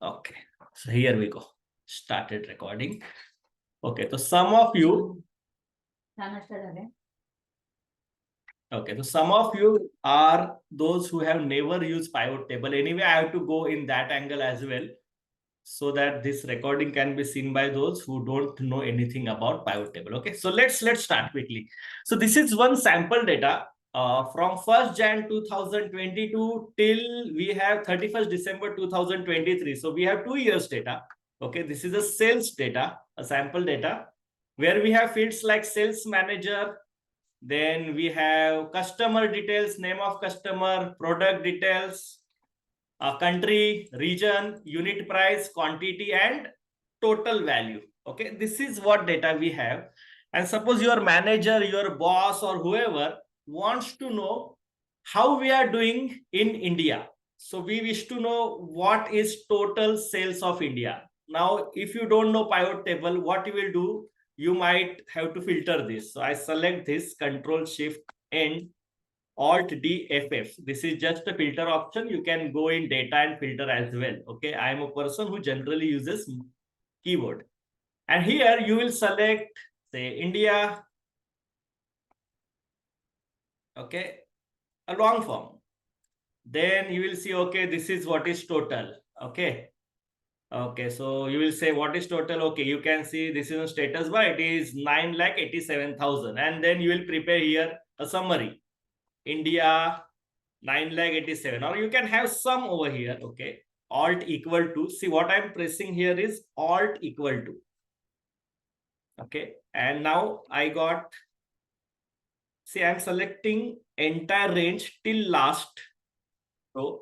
Okay, so here we go. Started recording. Okay, so some of you. Okay, so some of you are those who have never used pivot table. Anyway, I have to go in that angle as well, so that this recording can be seen by those who don't know anything about pivot table. Okay, so let's start quickly. So this is one sample data from 1st Jan 2022 till we have 31st December 2023. So we have 2 years data. Okay, this is a sales data, a sample data, where we have fields like sales manager, then we have customer details, name of customer, product details, country, region, unit price, quantity, and total value. Okay, this is what data we have. And suppose your manager, your boss, or whoever wants to know how we are doing in India. So we wish to know what is total sales of India. Now, if you don't know pivot table, what you will do, you might have to filter this. So I select this, Control Shift N, Alt D FF. This is just a filter option. You can go in data and filter as well. Okay, I am a person who generally uses keyboard. And here you will select, say, India. Okay, a long form. Then you will see, okay, this is what is total. Okay. Okay, so you will say what is total. Okay, you can see this is a status bar. It is 9,87,000. And then you will prepare here a summary. India 9,87,000, or you can have some over here. Okay, Alt equal to, see what I'm pressing here is Alt equal to. Okay, and now I got, see, I'm selecting entire range till last. So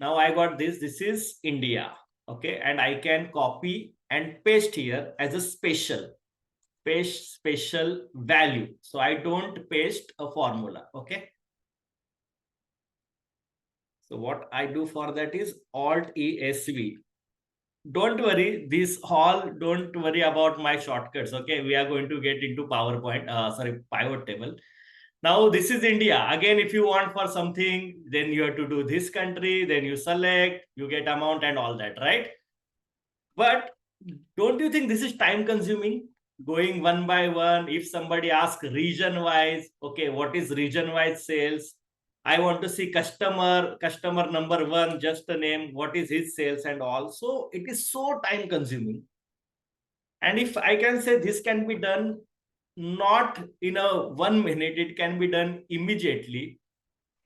now I got this is India. Okay, and I can copy and paste here as a special value. So I don't paste a formula. Okay, so what I do for that is Alt ESV. Don't worry, don't worry about my shortcuts. Okay, we are going to get into PowerPoint, pivot table. Now this is India. Again, if you want for something, then you have to do this country, then you select, you get amount and all that, right? But don't you think this is time consuming? Going one by one. If somebody asks region wise, okay, what is region wise sales? I want to see customer number one, just a name, what is his sales and all. So it is so time consuming. And if I can say this can be done not in a 1 minute, it can be done immediately.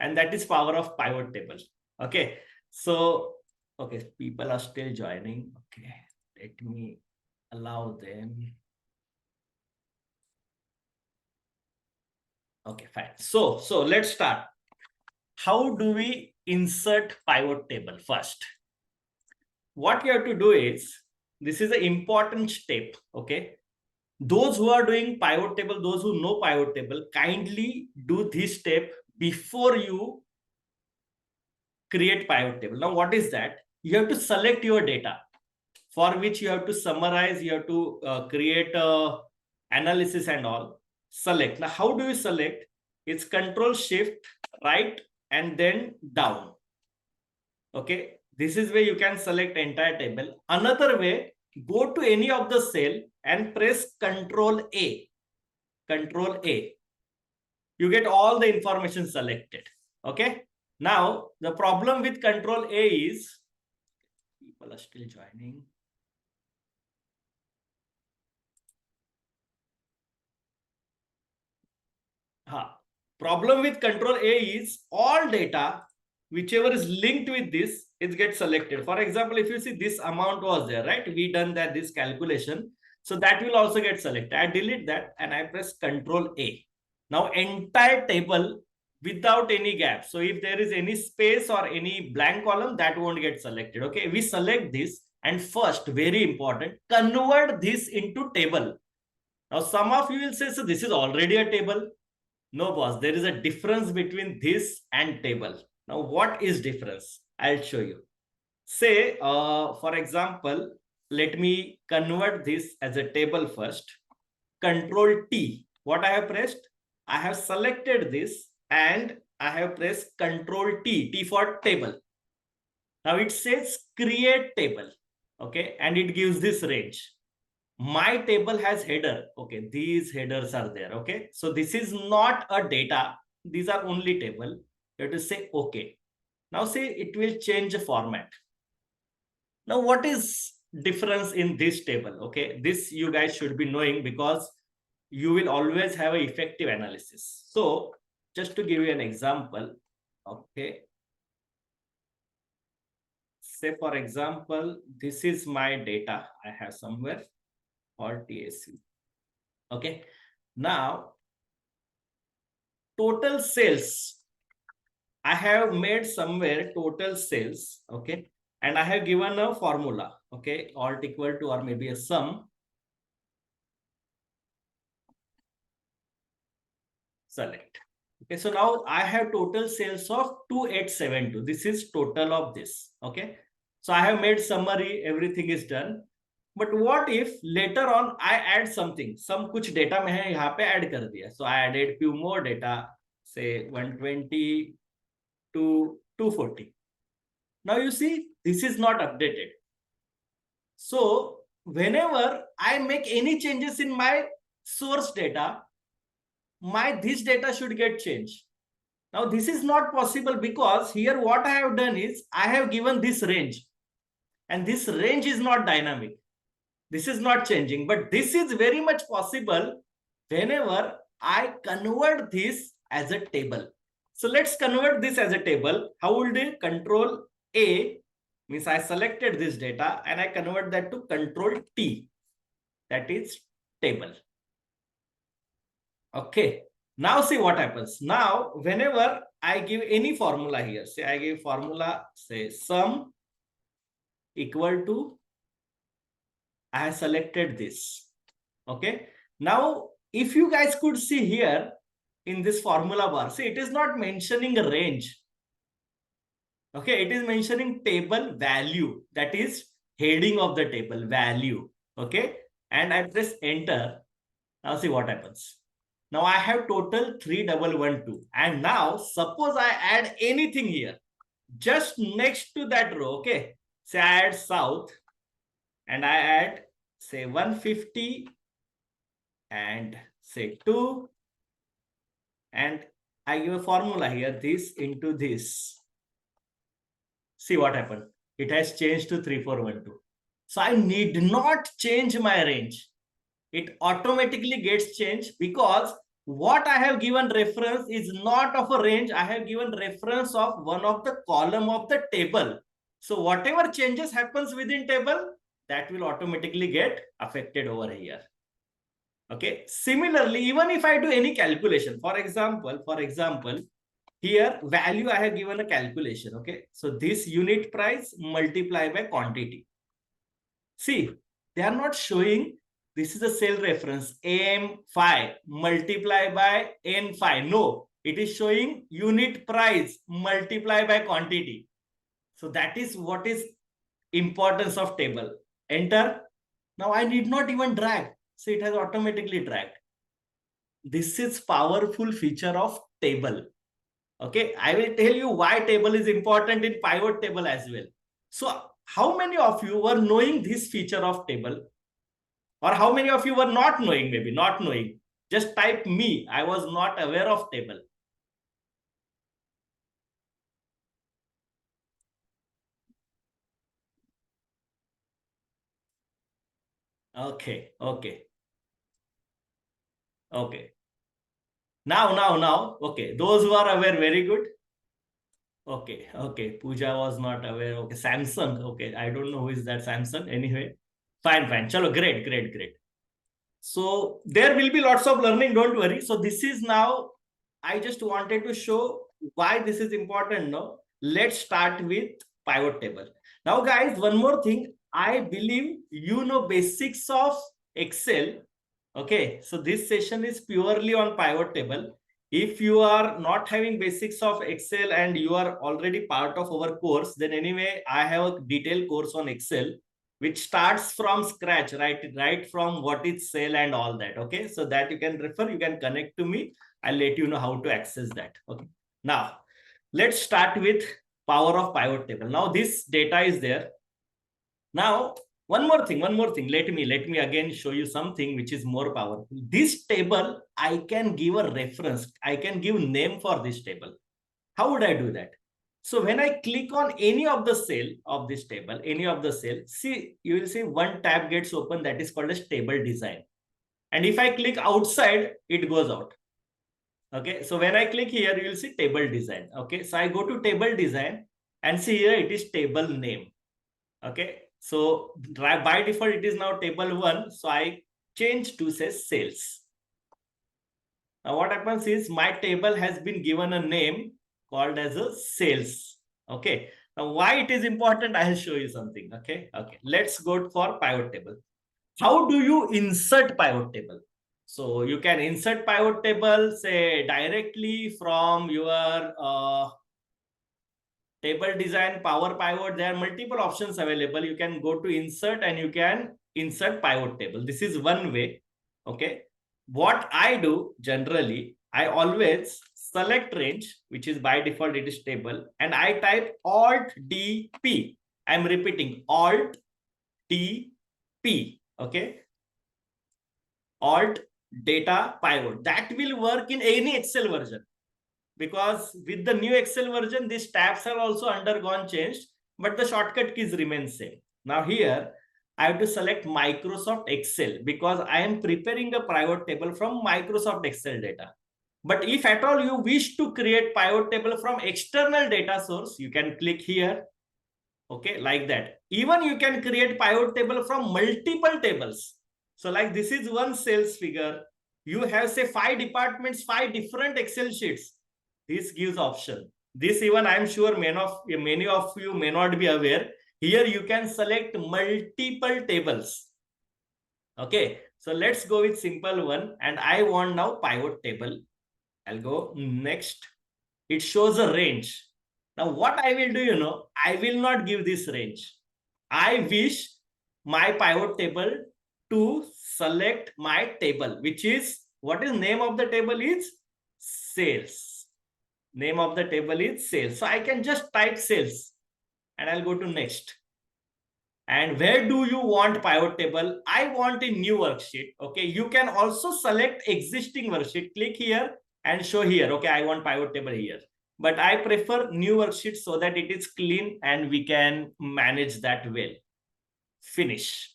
And that is power of pivot table. Okay. So, okay, people are still joining. Okay, let me allow them. Okay, fine. So let's start. How do we insert pivot table first? What you have to do is, this is an important step. Okay, those who are doing pivot table, those who know pivot table, kindly do this step before you create pivot table. Now, what is that? You have to select your data, for which you have to summarize, you have to create a analysis and all. Select. Now, how do you select? It's Control Shift right and then down. Okay, this is where you can select entire table. Another way, go to any of the cell and press Control A. Control A. You get all the information selected. Okay. Now, the problem with Control A is, people are still joining. Problem with Control A is all data, whichever is linked with this, it gets selected. For example, if you see this amount was there, right? We done that this calculation. So that will also get selected. I delete that and I press Control A. Now entire table without any gap. So if there is any space or any blank column, that won't get selected. Okay, we select this and first, very important, convert this into table. Now some of you will say, so this is already a table. No, boss, there is a difference between this and table. Now, what is difference? I'll show you. Say, for example, let me convert this as a table first. Control T. What I have pressed? I have selected this and I have pressed Control T. T for table. Now it says create table. Okay. And it gives this range. My table has header. Okay. These headers are there. Okay. So this is not a data. These are only table. You have to say okay. Now say it will change the format. Now what is difference in this table? Okay. This you guys should be knowing because you will always have an effective analysis. So just to give you an example. Okay. Say for example, this is my data I have somewhere or TSU. Okay. Now total sales. I have made somewhere total sales. Okay. And I have given a formula. Okay. Alt equal to or maybe a sum. Select. Okay. So now I have total sales of 2872. This is total of this. Okay. So I have made summary. Everything is done. But what if later on I add something? Some कुछ data मैंने यहाँ पे add कर दिया. So I added few more data, say 120 to 240. Now you see, this is not updated. So whenever I make any changes in my source data, this data should get changed. Now this is not possible because here what I have done is I have given this range, and this range is not dynamic. This is not changing, but this is very much possible whenever I convert this as a table. So let's convert this as a table. How would you? Control A means I selected this data and I convert that to control T. That is table. Okay. Now see what happens. Now, whenever I give any formula here, say I give formula, say sum equal to, I have selected this. Okay. Now, if you guys could see here in this formula bar, see it is not mentioning a range. Okay. It is mentioning table value. That is heading of the table value. Okay. And I press enter. Now see what happens. Now I have total 3112. And now suppose I add anything here. Just next to that row. Okay. Say I add south. And I add say 150 and say 2, and I give a formula here, this into this. See what happened. It has changed to 3412. So I need not change my range. It automatically gets changed because what I have given reference is not of a range. I have given reference of one of the column of the table. So whatever changes happens within table, that will automatically get affected over here. Okay. Similarly, even if I do any calculation, for example, here value I have given a calculation. Okay. So this unit price multiplied by quantity. See, they are not showing this is a cell reference M5 multiplied by N5. No, it is showing unit price multiplied by quantity. So that is what is importance of table. Enter. Now I need not even drag. So it has automatically dragged. This is powerful feature of table. Okay, I will tell you why table is important in pivot table as well. So how many of you were knowing this feature of table? Or how many of you were not knowing, maybe not knowing? Just type me, I was not aware of table. Okay. Now. Okay, those who are aware, very good. Okay. Pooja was not aware. Okay, Samsung. Okay, I don't know who is that Samsung. Anyway, fine. Chalo, great. So there will be lots of learning. Don't worry. So this is now, I just wanted to show why this is important. No, let's start with pivot table. Now, guys, one more thing. I believe you know basics of Excel. Okay, so this session is purely on pivot table. If you are not having basics of Excel and you are already part of our course, then anyway, I have a detailed course on Excel, which starts from scratch, right from what is cell and all that. Okay, so that you can refer, you can connect to me. I'll let you know how to access that. Okay, now let's start with power of pivot table. Now this data is there. Now, one more thing. Let me again show you something which is more powerful. This table, I can give a reference. I can give name for this table. How would I do that? So when I click on any of the cell of this table, any of the cell, see, you will see one tab gets open that is called as table design. And if I click outside, it goes out. Okay, so when I click here, you will see table design. Okay, so I go to table design and see here it is table name. Okay, so by default, it is now table 1. So I change to say sales. Now what happens is my table has been given a name called as a sales. Okay, now why it is important, I'll show you something. Okay, let's go for pivot table. How do you insert pivot table? So you can insert pivot table, say directly from your table design, power pivot. There are multiple options available. You can go to insert and you can insert pivot table. This is one way. Okay. What I do generally, I always select range, which is by default, it is table, and I type Alt D P. I'm repeating Alt D P. Okay. Alt data pivot. That will work in any Excel version, because with the new Excel version, these tabs have also undergone change, but the shortcut keys remain same. Now here, I have to select Microsoft Excel because I am preparing a pivot table from Microsoft Excel data. But if at all you wish to create pivot table from external data source, you can click here. Okay, like that. Even you can create pivot table from multiple tables. So like this is one sales figure. You have say 5 departments, 5 different Excel sheets. This gives option. This even I'm sure many of you may not be aware. Here you can select multiple tables. Okay, so let's go with simple one. And I want now pivot table. I'll go next. It shows a range. Now what I will do, I will not give this range. I wish my pivot table to select my table, which is, what is name of the table is sales. Name of the table is sales. So I can just type sales and I'll go to next. And where do you want pivot table? I want a new worksheet. Okay, you can also select existing worksheet. Click here and show here. Okay, I want pivot table here. But I prefer new worksheet so that it is clean and we can manage that well. Finish.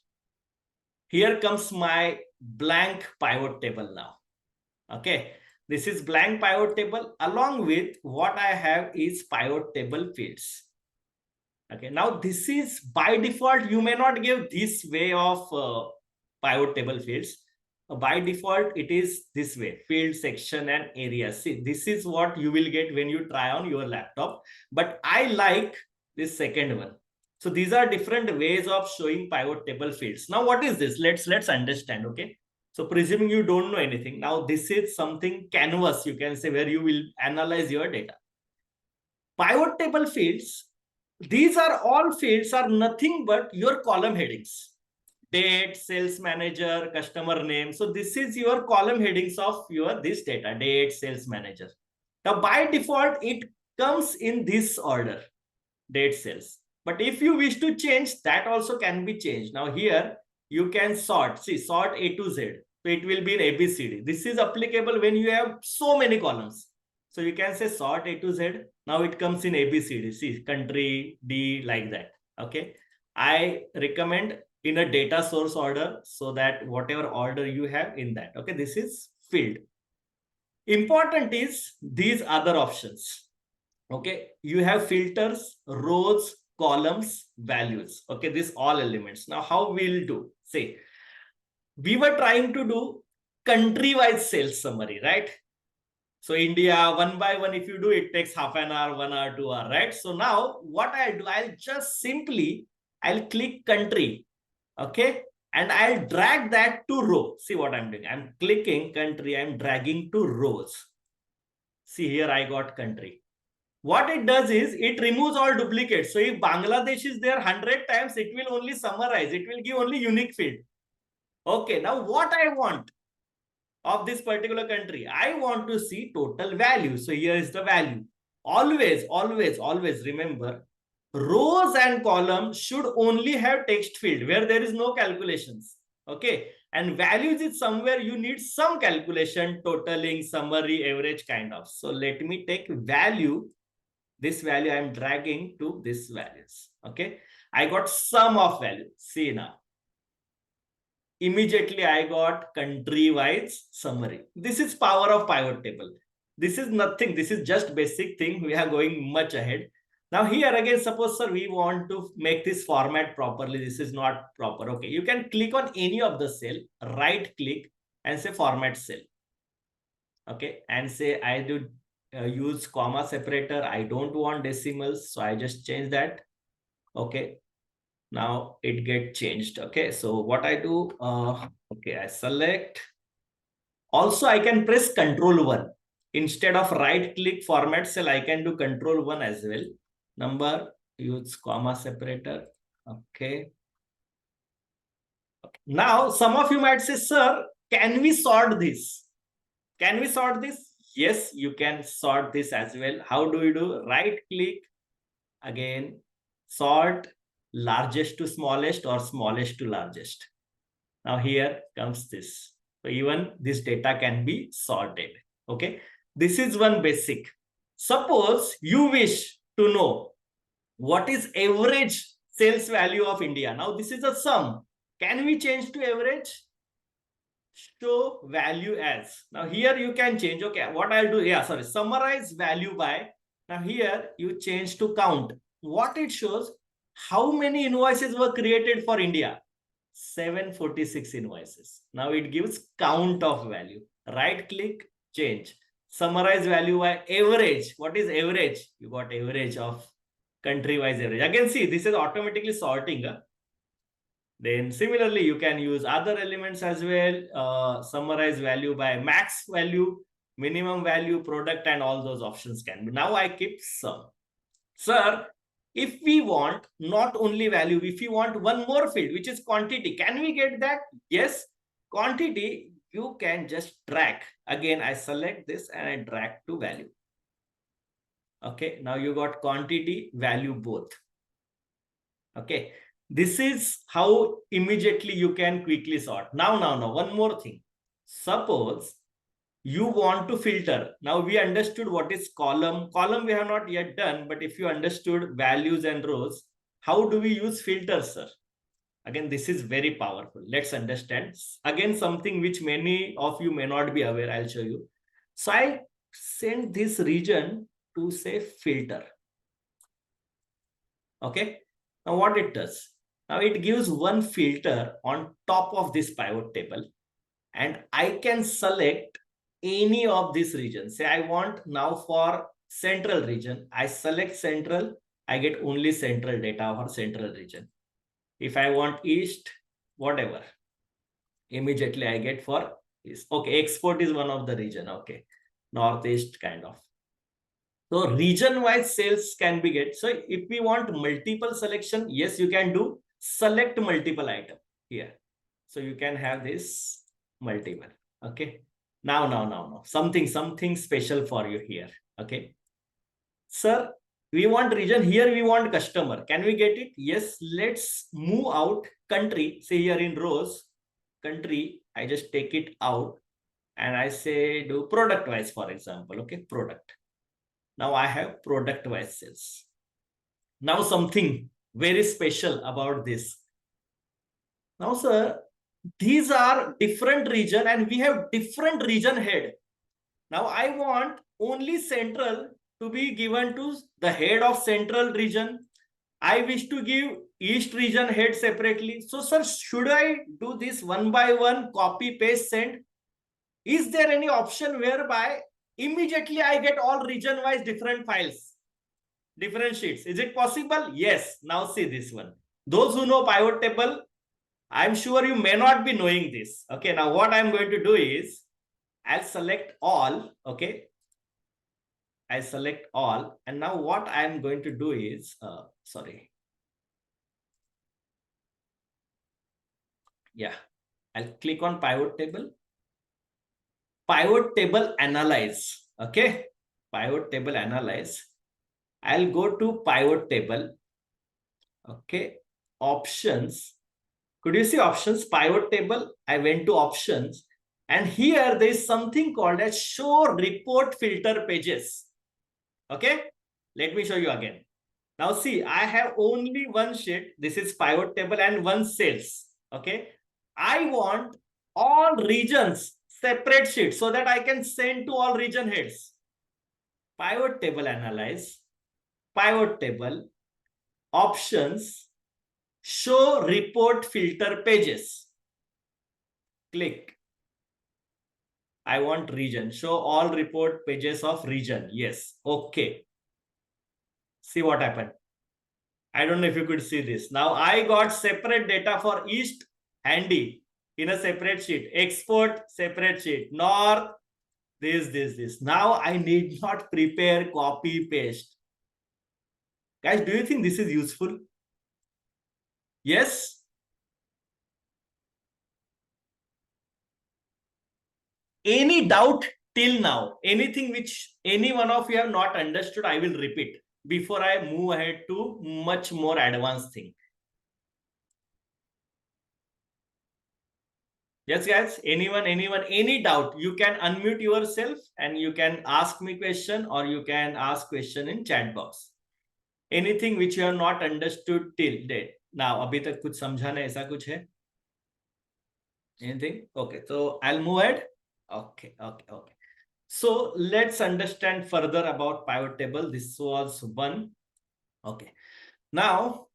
Here comes my blank pivot table now. Okay, this is blank pivot table. Along with what I have is pivot table fields. Okay, now this is by default. You may not give this way of pivot table fields. By default, it is this way: field, section, and area. See, this is what you will get when you try on your laptop. But I like this second one. So these are different ways of showing pivot table fields. Now, what is this? Let's understand. Okay. So presuming you don't know anything, now this is something canvas, you can say, where you will analyze your data. Pivot table fields. These are all fields are nothing but your column headings. Date, sales manager, customer name. So this is your column headings of your this data, date, sales manager. Now by default, it comes in this order, date, sales. But if you wish to change, that also can be changed. Now here you can sort, see, sort A to Z. So it will be in ABCD. This is applicable when you have so many columns. So you can say sort A to Z. Now it comes in ABCD. See, country, D, like that. Okay. I recommend in a data source order so that whatever order you have in that. Okay. This is field. Important is these other options. Okay. You have filters, rows, columns, values. Okay. These all elements. Now how we'll do? Say, we were trying to do country-wise sales summary, right? So India, one by one, if you do, it takes half an hour, 1 hour, 2 hour, right? So now what I'll do, I'll click country, okay? And I'll drag that to row. See what I'm doing? I'm clicking country, I'm dragging to rows. See here, I got country. What it does is, it removes all duplicates. So if Bangladesh is there 100 times, it will only summarize. It will give only unique field. Okay, now what I want of this particular country, I want to see total value. So here is the value. always remember, rows and columns should only have text field where there is no calculations. Okay. And values is somewhere you need some calculation, totaling, summary, average kind of. So let me take value. This value I am dragging to this values. Okay. I got sum of value. See now. Immediately I got country-wise summary. This is power of pivot table. This is nothing. This is just basic thing. We are going much ahead. Now here again, suppose sir, we want to make this format properly. This is not proper. Okay, you can click on any of the cell, right click and say format cell. Okay, and say I do use comma separator. I don't want decimals, so I just change that. Okay, now it get changed. Okay, so what I do, okay, I select. Also, I can press Control 1. Instead of right click format cell, I can do Control 1 as well. Number, use comma separator. Okay. Now, some of you might say, sir, can we sort this? Can we sort this? Yes, you can sort this as well. How do you do? Right click, again, sort largest to smallest or smallest to largest. Now here comes this. So even this data can be sorted. Okay. This is one basic. Suppose you wish to know what is average sales value of India. Now this is a sum. Can we change to average? Show value as. Now here you can change. Okay, what I'll do, yeah, sorry, summarize value by. Now here you change to count. What it shows, how many invoices were created for India? 746 invoices. Now it gives count of value. Right click, change. Summarize value by average. What is average? You got average of country-wise average. Again, see, this is automatically sorting. Then similarly, you can use other elements as well. Summarize value by max value, minimum value, product, and all those options can be. Now I keep sum. Sir, if we want not only value, if we want one more field, which is quantity, can we get that? Yes, quantity, you can just drag. Again, I select this and I drag to value. Okay, now you got quantity, value both. Okay, this is how immediately you can quickly sort. Now, one more thing. Suppose you want to filter. Now we understood what is column. Column we have not yet done, but if you understood values and rows, how do we use filters, sir? Again, this is very powerful. Let's understand. Again, something which many of you may not be aware, I'll show you. So I send this region to say filter. Okay. Now what it does? Now it gives one filter on top of this pivot table, and I can select any of these regions. Say I want now for central region, I select central, I get only central data for central region. If I want east, whatever, immediately I get for east. Okay, export is one of the region. Okay, northeast kind of. So region-wise sales can be get. So if we want multiple selection, yes, you can do select multiple item here. So you can have this multiple. Okay. Now. Something special for you here. Okay. Sir, we want region, here we want customer. Can we get it? Yes. Let's move out country. Say here in rows, country, I just take it out and I say do product wise, for example. Okay, product. Now I have product wise sales. Now something very special about this. Now, sir, these are different region and we have different region head. Now I want only central to be given to the head of central region. I wish to give east region head separately. So sir, should I do this one by one, copy, paste, send? Is there any option whereby immediately I get all region wise different files, different sheets? Is it possible? Yes. Now see this one. Those who know pivot table, I'm sure you may not be knowing this. Okay, now what I'm going to do is I'll select all. Okay, I select all. And now what I'm going to do is, sorry. Yeah, I'll click on pivot table. Pivot table analyze. Okay, pivot table analyze. I'll go to pivot table. Okay. Options. Could you see options? Pivot table. I went to options. And here there is something called as show report filter pages. Okay. Let me show you again. Now see, I have only one sheet. This is pivot table and one sales. Okay. I want all regions separate sheet so that I can send to all region heads. Pivot table analyze, pivot table, options, show report filter pages. Click. I want region. Show all report pages of region. Yes. Okay. See what happened. I don't know if you could see this. Now I got separate data for East handy in a separate sheet. Export separate sheet. North this. Now I need not prepare copy paste. Guys, do you think this is useful? Yes. Any doubt till now? Anything which any one of you have not understood, I will repeat before I move ahead to much more advanced thing. Yes, guys, anyone, any doubt, you can unmute yourself and you can ask me question or you can ask question in chat box. Anything which you have not understood till date. Now, अभी तक कुछ समझा नहीं ऐसा कुछ है? Anything? Okay, so I'll move ahead. Okay. So let's understand further about pivot table. This was one. Okay. Now,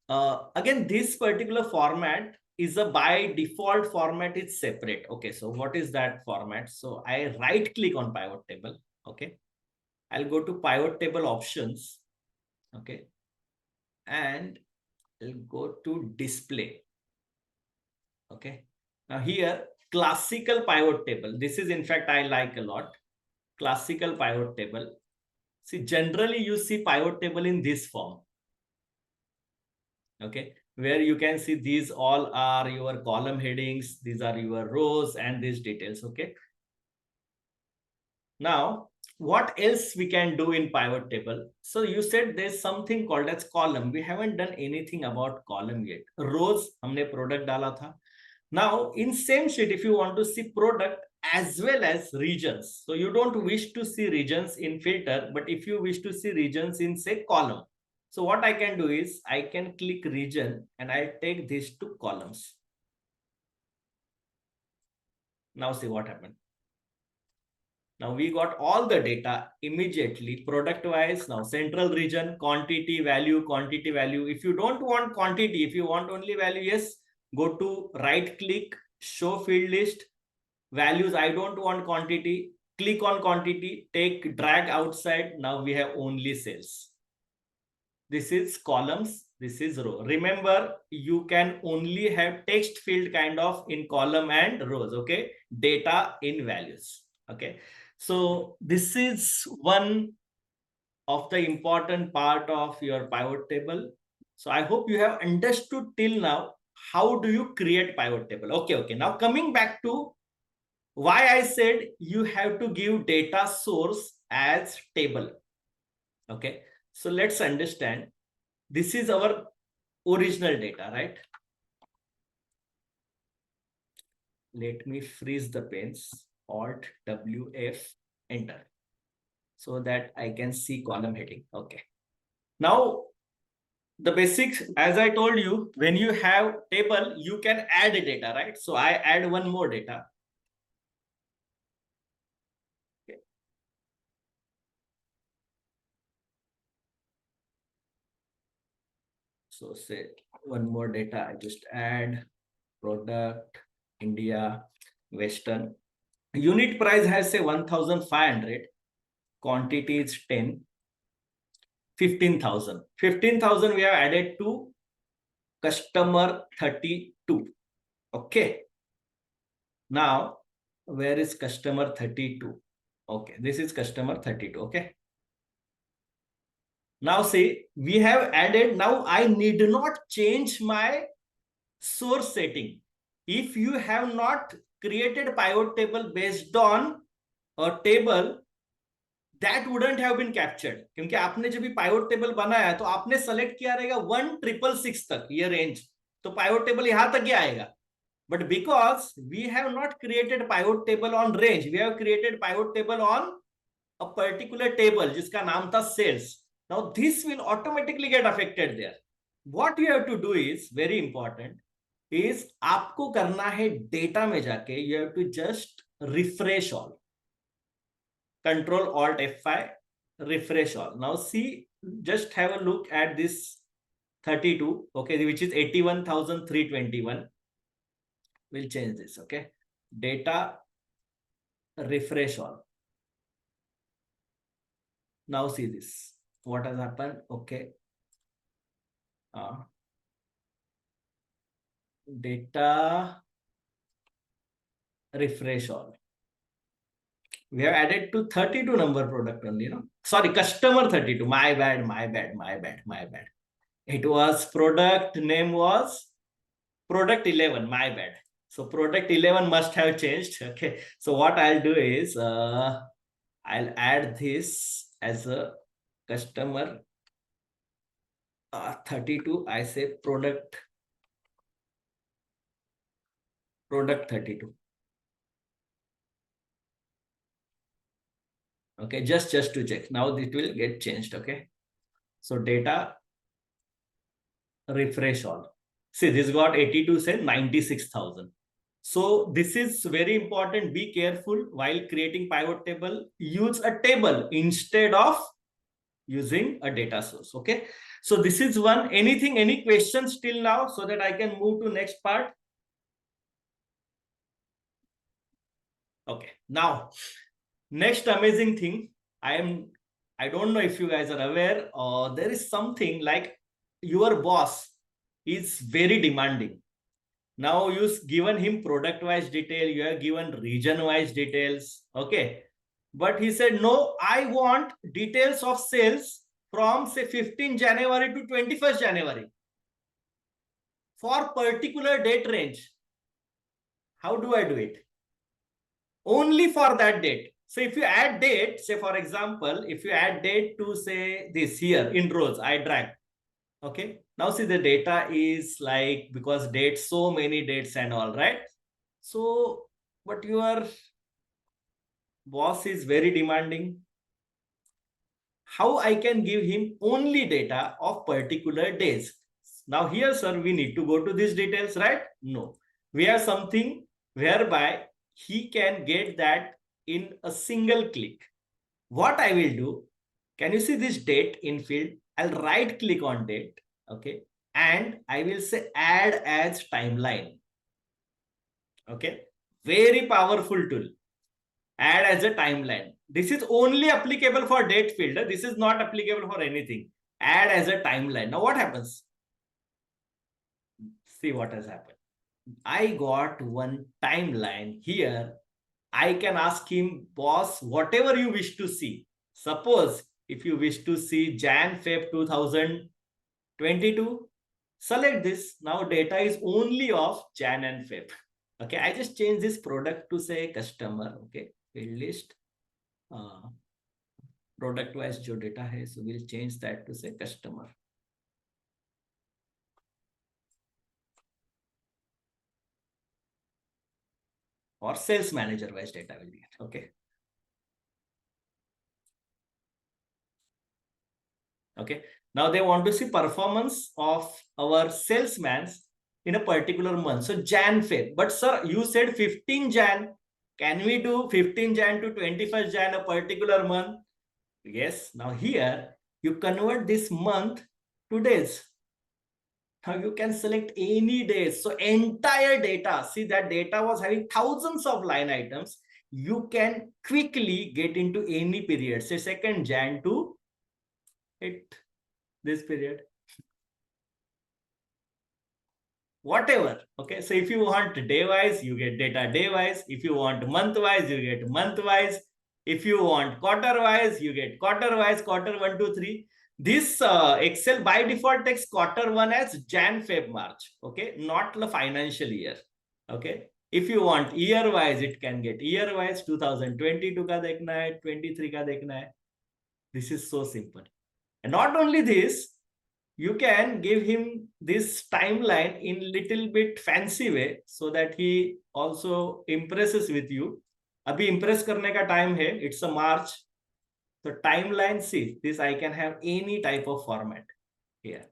again, this particular format is a by default format is separate. Okay, so what is that format? So I right click on pivot table. Okay, I'll go to pivot table options. Okay, and I'll go to display. Okay, now here classical pivot table. This is in fact I like a lot. Classical pivot table. See, generally you see pivot table in this form. Okay, where you can see these all are your column headings, these are your rows and these details. Okay, now what else we can do in pivot table? So you said there's something called as column. We haven't done anything about column yet. Rows हमने product डाला था. Now in same sheet, if you want to see product as well as regions, so you don't wish to see regions in filter, but if you wish to see regions in say column, so what I can do is I can click region and I take these two columns. Now see what happened. Now we got all the data immediately product wise. Now central region, quantity value. If you don't want quantity, if you want only value, yes, go to right click, show field list, values. I don't want quantity. Click on quantity, take drag outside. Now we have only sales. This is columns, this is row. Remember, you can only have text field kind of in column and rows. Okay, data in values. Okay, so this is one of the important part of your pivot table. So I hope you have understood till now how do you create pivot table. Okay, now coming back to why I said you have to give data source as table. Okay, so let's understand. This is our original data, right? Let me freeze the pens. Alt WF enter so that I can see column heading. Okay. Now the basics, as I told you, when you have table, you can add data, right? So I add one more data. Okay. So say one more data, I just add product, India, Western. Unit price has say 1,500. Quantity is 10. 15,000. 15,000 we have added to customer 32. Okay. Now, where is customer 32? Okay, this is customer 32. Okay. Now see, we have added. Now I need not change my source setting. If you have not created pivot table based on a table, that wouldn't have been captured, क्योंकि आपने जब भी pivot table बनाया तो आपने select किया रहेगा 1666 तक ये रेंज, तो पाइवट टेबल यहां तक ही आएगा. But because we have not created pivot table on range, we have created pivot table on a particular table जिसका नाम था sales. Now this will automatically get affected there. What you have to do is very important. Is आपको करना है data में जाके you have to just refresh all. Control Alt F5, refresh all. Now see, just have a look at this 32, okay, which is 81,321. We'll change this, okay. Data, refresh all. Now see this. What has happened? Okay. Data, refresh all. We have added to 32 number product only, no? Sorry, customer 32. My bad. It was product name was product 11. My bad. So product 11 must have changed. Okay. So what I'll do is I'll add this as a customer 32. I say product 32. Okay, just to check. Now it will get changed. Okay. So data, refresh all. See, this got 82, say 96,000. So this is very important. Be careful while creating pivot table. Use a table instead of using a data source. Okay. So this is one. Anything, any questions till now so that I can move to next part? Okay. Now, next amazing thing. I don't know if you guys are aware, there is something like your boss is very demanding. Now you've given him product wise detail, you have given region wise details. Okay. But he said, no, I want details of sales from say 15 January to 21st January for particular date range. How do I do it? Only for that date. So if you add date, say for example, if you add date to say this here in rows, I drag. Okay. Now see the data is like, because dates, so many dates and all, right? So, but your boss is very demanding. How I can give him only data of particular days? Now here, sir, we need to go to these details, right? No. We have something whereby he can get that in a single click. What I will do, can you see this date in field? I'll right click on date, okay, and I will say add as timeline. Okay, very powerful tool. Add as a timeline. This is only applicable for date field. This is not applicable for anything. Add as a timeline. Now what happens? See what has happened. I got one timeline here. I can ask him, boss, whatever you wish to see. Suppose if you wish to see Jan Feb 2022, select this. Now data is only of Jan and Feb. Okay, I just change this product to say customer. Okay, field list. Product wise जो data है, so we'll change that to say customer. Or sales manager wise data will get. Okay. Okay. Now they want to see performance of our salesmen in a particular month. So Jan, Feb. But sir, you said 15 Jan. Can we do 15 Jan to 21st Jan, a particular month? Yes. Now here you convert this month to days. Now you can select any days. So entire data, see that data was having thousands of line items. You can quickly get into any period. Say 2nd Jan to this period. Whatever. Okay. So if you want day wise, you get data day wise. If you want month wise, you get month wise. If you want quarter wise, you get quarter wise, quarter 1, 2, 3. This Excel by default takes quarter 1 as Jan, Feb, March. Okay. Not the financial year. Okay. If you want year wise, it can get year wise. 2022 का देखना है, 23 का देखना है. This is so simple. And not only this, you can give him this timeline in little bit fancy way so that he also impresses with you. Abhi impress karne ka time hai. It's a March. So timeline, see this, I can have any type of format here.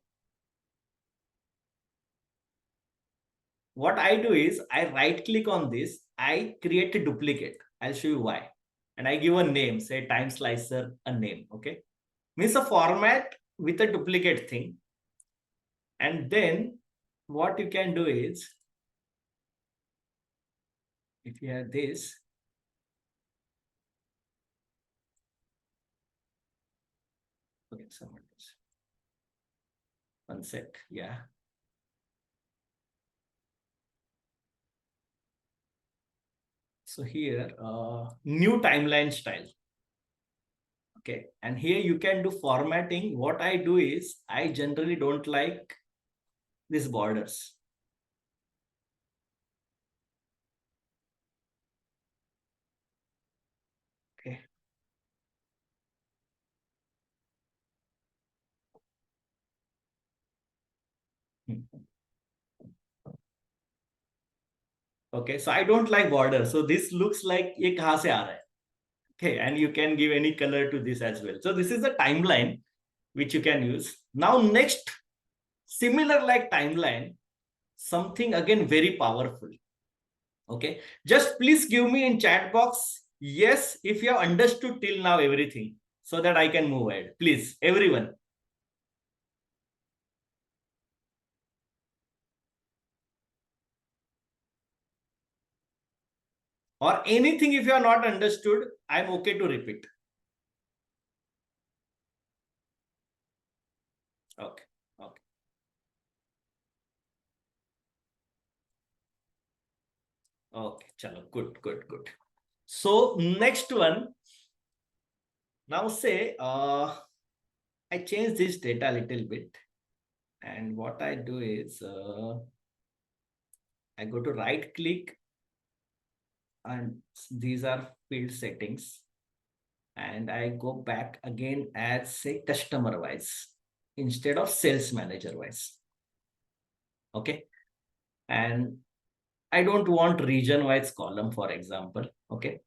What I do is I right click on this. I create a duplicate. I'll show you why. And I give a name, say time slicer, a name. Okay. Means a format with a duplicate thing. And then what you can do is, if you have this, okay, someone does. One sec, yeah. So here, new timeline style. Okay, and here you can do formatting. What I do is, I generally don't like these borders. Okay. Okay, so I don't like border. So this looks like ye kahan se aa raha hai. Okay, and you can give any color to this as well. So this is the timeline which you can use. Now next, similar like timeline, something again very powerful. Okay, just please give me in chat box yes if you have understood till now everything, so that I can move ahead. Please, everyone. Or anything if you are not understood, I'm okay to repeat. Okay. Okay. Okay. Chalo. Good. Good. Good. So next one. Now say I change this data a little bit, and what I do is I go to right click, and these are field settings, and I go back again as say customer wise instead of sales manager wise. Okay, and I don't want region wise column, for example. Okay.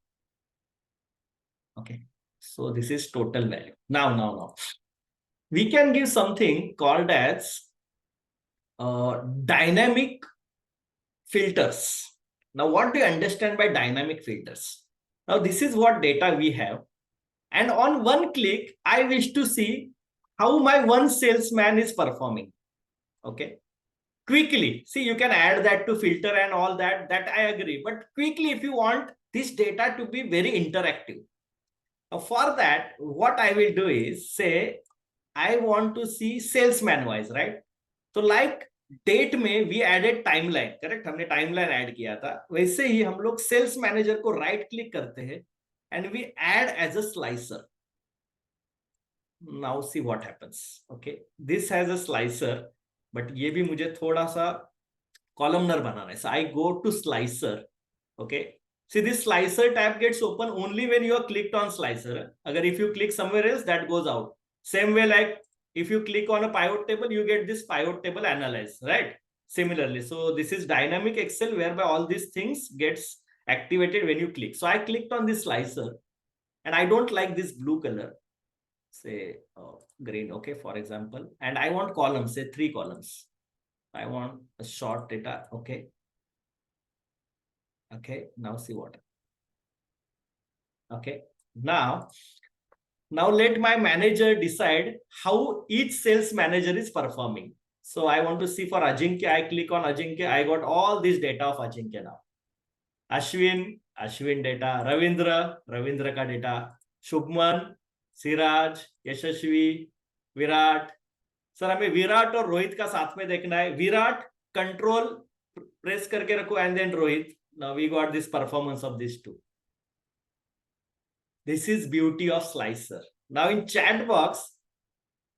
Okay, so this is total value. Now we can give something called as dynamic filters. Now, what do you understand by dynamic filters? Now, this is what data we have. And on one click, I wish to see how my one salesman is performing. Okay. Quickly, see, you can add that to filter and all that. That I agree. But quickly, if you want this data to be very interactive, for that, what I will do is say, I want to see salesman wise, right? So like date में we added timeline, correct, हमने timeline add किया था, वैसे ही हम लोग sales manager को right click करते हैं and we add as a slicer. Now see what happens. Okay, this has a slicer, but ये भी मुझे थोड़ा सा कॉलमनर बनाना है. So I go to slicer. Okay, see this slicer tab gets open only when you are clicked on slicer. Agar if you click somewhere else, that goes out. Same way like if you click on a pivot table, you get this pivot table analyze, right? Similarly, so this is dynamic Excel whereby all these things gets activated when you click. So I clicked on this slicer and I don't like this blue color, say green, okay, for example, and I want columns, say 3 columns. I want a short data. Okay. Okay, now see what. Okay, now let my manager decide how each sales manager is performing. So I want to see for Ajinkya. I click on Ajinkya. I got all this data of Ajinkya now. Ashwin data. Ravindra ka data. Shubman, Siraj, Yashashvi, Virat. Sir हमें विराट और रोहित का साथ में देखना है. Virat control press करके रखो and then Rohit. Now we got this performance of these two. This is beauty of slicer. Now in chat box,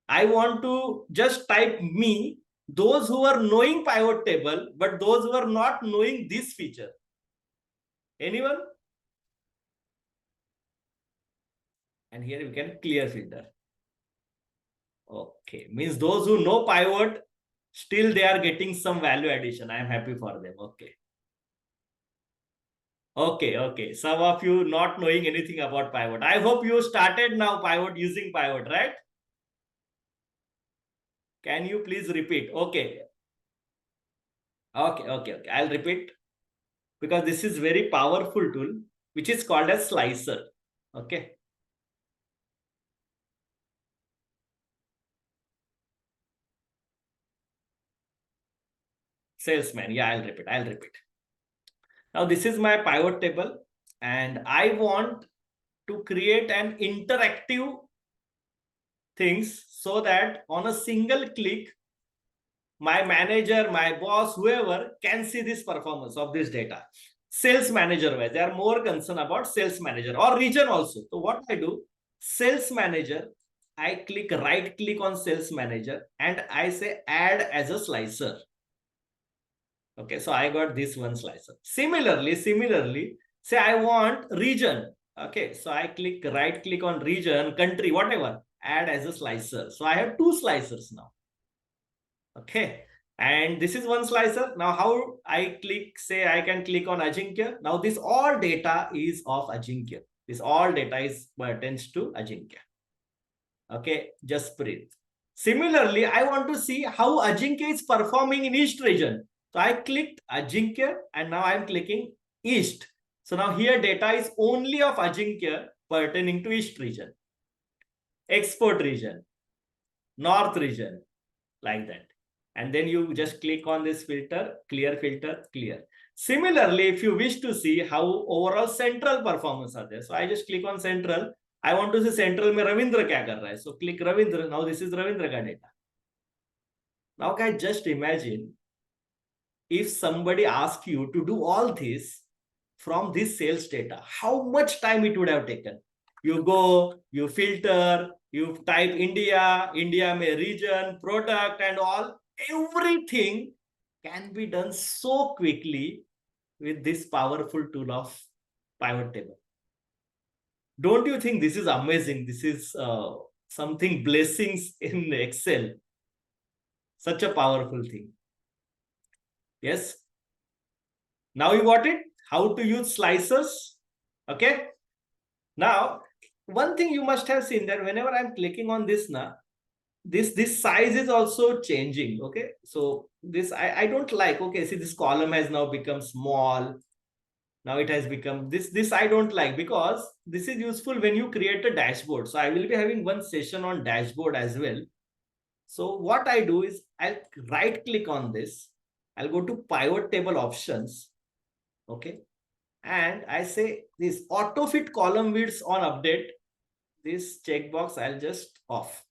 I want to just type me, those who are knowing pivot table, but those who are not knowing this feature. Anyone? And here we can clear filter. Okay, means those who know pivot, still they are getting some value addition. I am happy for them. Okay. Okay. Some of you not knowing anything about pivot. I hope you started now pivot, using pivot, right? Can you please repeat? Okay. Okay. I'll repeat, because this is very powerful tool, which is called as slicer. Okay. Salesman. Yeah, I'll repeat. Now this is my pivot table, and I want to create an interactive things, so that on a single click, my manager, my boss, whoever can see this performance of this data. Sales manager wise, they are more concerned about sales manager or region also. So what I do, sales manager, I click right click on sales manager and I say add as a slicer. Okay, so I got this one slicer. Similarly, say I want region. Okay, so I click right click on region, country, whatever, add as a slicer. So I have two slicers now. Okay, and this is one slicer. Now how I click, say I can click on Ajinkya. Now this all data is of Ajinkya. This all data is pertains to Ajinkya. Okay, just breathe. Similarly, I want to see how Ajinkya is performing in East region. So I clicked Ajinkya and now I'm clicking East. So now here data is only of Ajinkya pertaining to East region, export region, North region, like that. And then you just click on this filter, clear. Similarly, if you wish to see how overall central performance are there, so I just click on central. I want to see central में रविंद्र क्या कर रहा है, so click Ravindra. Now this is Ravindra का data. Now guys, just imagine if somebody asks you to do all this from this sales data, how much time it would have taken. You go, you filter, you type India may region, product and all, everything can be done so quickly with this powerful tool of pivot table. Don't you think this is amazing? This is something blessings in Excel. Such a powerful thing. Yes. Now you got it? How to use slicers. Okay. Now, one thing you must have seen that whenever I'm clicking on this now, this size is also changing. Okay. So this I don't like. Okay. See, this column has now become small. Now it has become this I don't like, because this is useful when you create a dashboard. So I will be having one session on dashboard as well. So what I do is I'll right click on this. I'll go to pivot table options. Okay. And I say this auto fit column widths on update. This checkbox I'll just off.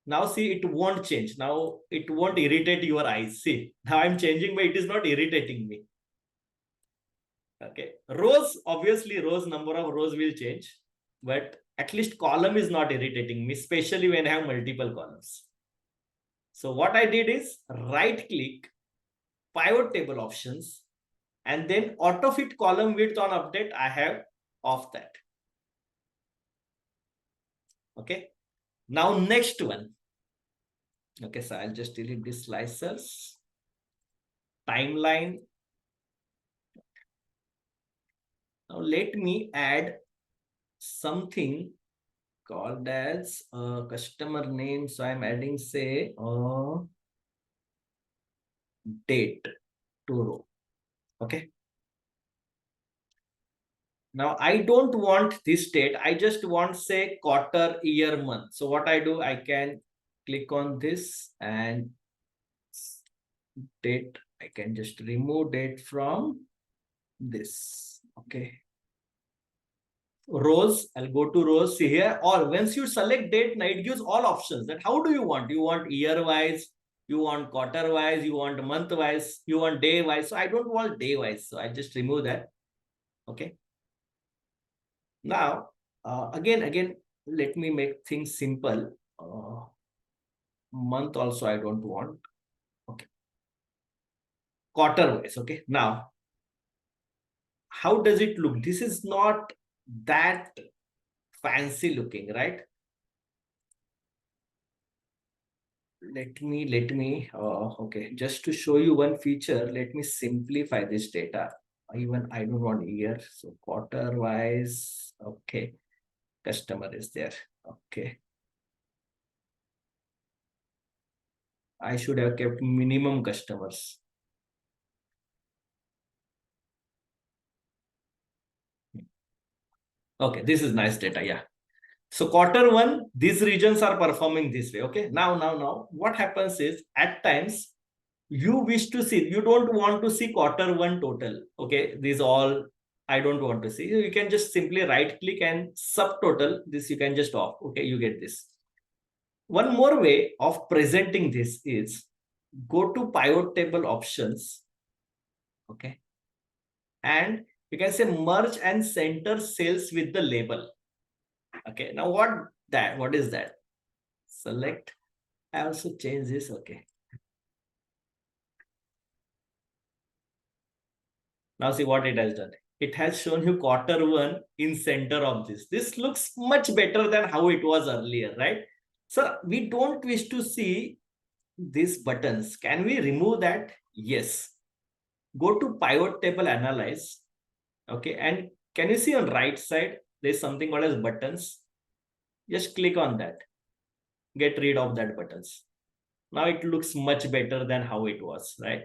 Now see, it won't change. Now it won't irritate your eyes. See, now I'm changing, but it is not irritating me. Okay. Rows, obviously rows, number of rows will change, but at least column is not irritating me, especially when I have multiple columns. So what I did is right click, pivot table options, and then auto fit column width on update, I have off that. Okay. Now next one. Okay, so I'll just delete these slicers. Timeline. Now let me add something called as customer name. So I'm adding, say, date to row. Okay. Now I don't want this date. I just want, say, quarter, year, month. So what I do, I can click on this and date. I can just remove date from this. Okay. Rows, I'll go to rows. See here, or once you select date, now it gives all options. That how do you want? You want year wise, you want quarter wise, you want month wise, you want day wise. So I don't want day wise, so I just remove that. Okay. Now again let me make things simple. Month also I don't want. Okay. Quarter wise. Okay. Now how does it look? This is not that fancy looking, right? let me okay, just to show you one feature, let me simplify this data. Even I don't want year, so quarter wise. Okay, customer is there. Okay, I should have kept minimum customers. Okay, this is nice data. Yeah. So quarter one, these regions are performing this way. Okay. Now, what happens is at times you wish to see, you don't want to see quarter one total. Okay. These all I don't want to see. You can just simply right click and subtotal. This you can just off. Okay. You get this. One more way of presenting this is go to pivot table options. Okay. And you can say merge and center cells with the label. Okay, now what is that? Select. I also change this. Okay. Now see what it has done. It has shown you quarter one in center of this. This looks much better than how it was earlier, right? So we don't wish to see these buttons. Can we remove that? Yes. Go to pivot table analyze. Okay, and can you see on right side there's something called as buttons? Just click on that. Get rid of that buttons. Now it looks much better than how it was, right?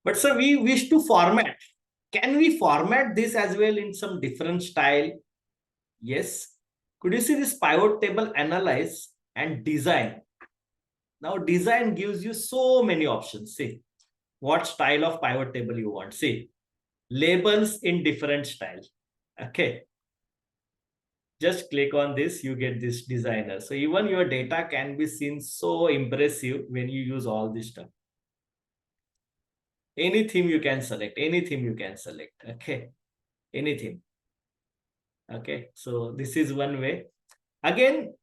But sir, we wish to format. Can we format this as well in some different style? Yes. Could you see this pivot table analyze and design? Now design gives you so many options. See what style of pivot table you want. See labels in different style. Okay. Just click on this, you get this designer. So even your data can be seen so impressive when you use all this stuff. Any theme you can select, any theme you can select. Okay, anything. Okay, so this is one way. Again,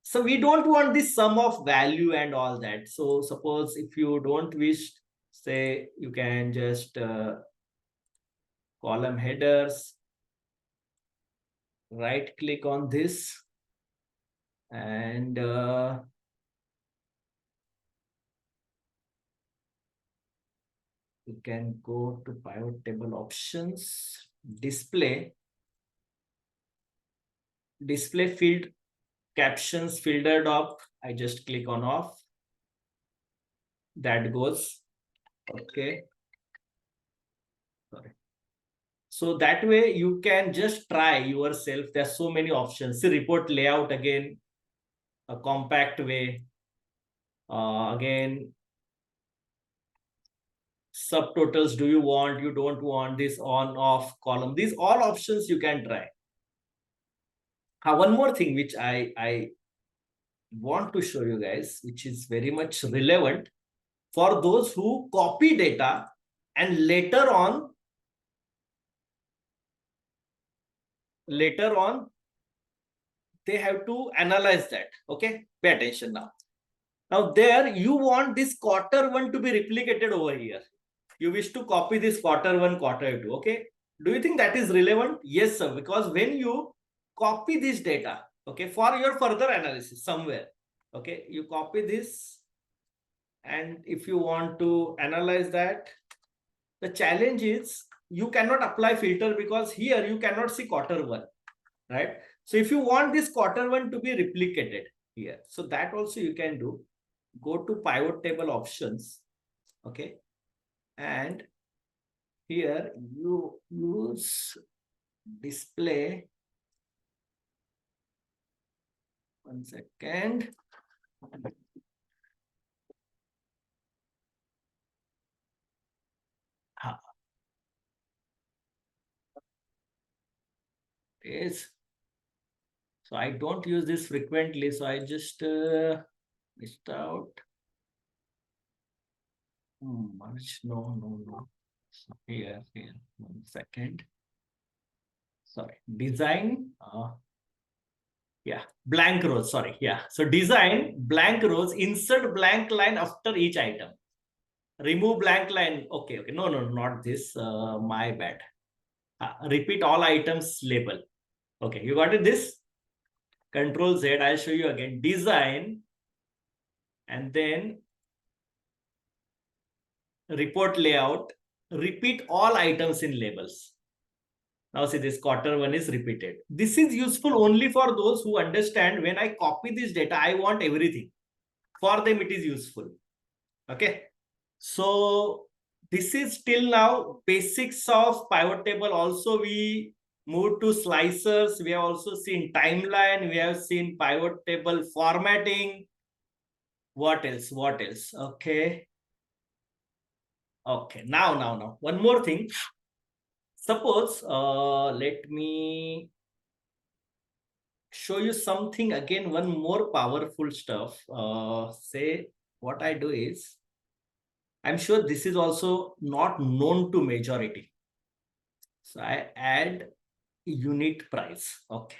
so we don't want this sum of value and all that. So suppose if you don't wish, say you can just column headers, right click on this and you can go to pivot table options, display field captions filtered up. I just click on off. That goes. Okay. Sorry. So that way you can just try yourself. There's so many options. See report layout again, a compact way. Again, subtotals. Do you want? You don't want this on off column? These all options you can try. One more thing which I want to show you guys, which is very much relevant for those who copy data and later on they have to analyze that. Okay, pay attention now. Now there you want this quarter one to be replicated over here. You wish to copy this quarter one, quarter two. Okay, do you think that is relevant? Yes sir, because when you copy this data, okay, for your further analysis somewhere, okay, you copy this and if you want to analyze that, the challenge is you cannot apply filter because here you cannot see quarter one, right? So if you want this quarter one to be replicated here, so that also you can do. Go to pivot table options. Okay. And here you use display. One second. Is so I don't use this frequently, so I just missed out. Merge, no. So here, 1 second. Sorry, design. Yeah, blank rows. Sorry, yeah. So design blank rows. Insert blank line after each item. Remove blank line. Okay. No, not this. My bad. Repeat all items label. Okay, you got it. This Control Z. I'll show you again. Design and then report layout, repeat all items in labels. Now see, this quarter one is repeated. This is useful only for those who understand when I copy this data, I want everything. For them, it is useful. Okay. So this is till now basics of pivot table. Also, we moved to slicers. We have also seen timeline. We have seen pivot table formatting. What else? What else? Okay. Okay. Now. One more thing. Suppose, let me show you something again, one more powerful stuff. Say what I do is, I'm sure this is also not known to majority. So I add unit price. Okay.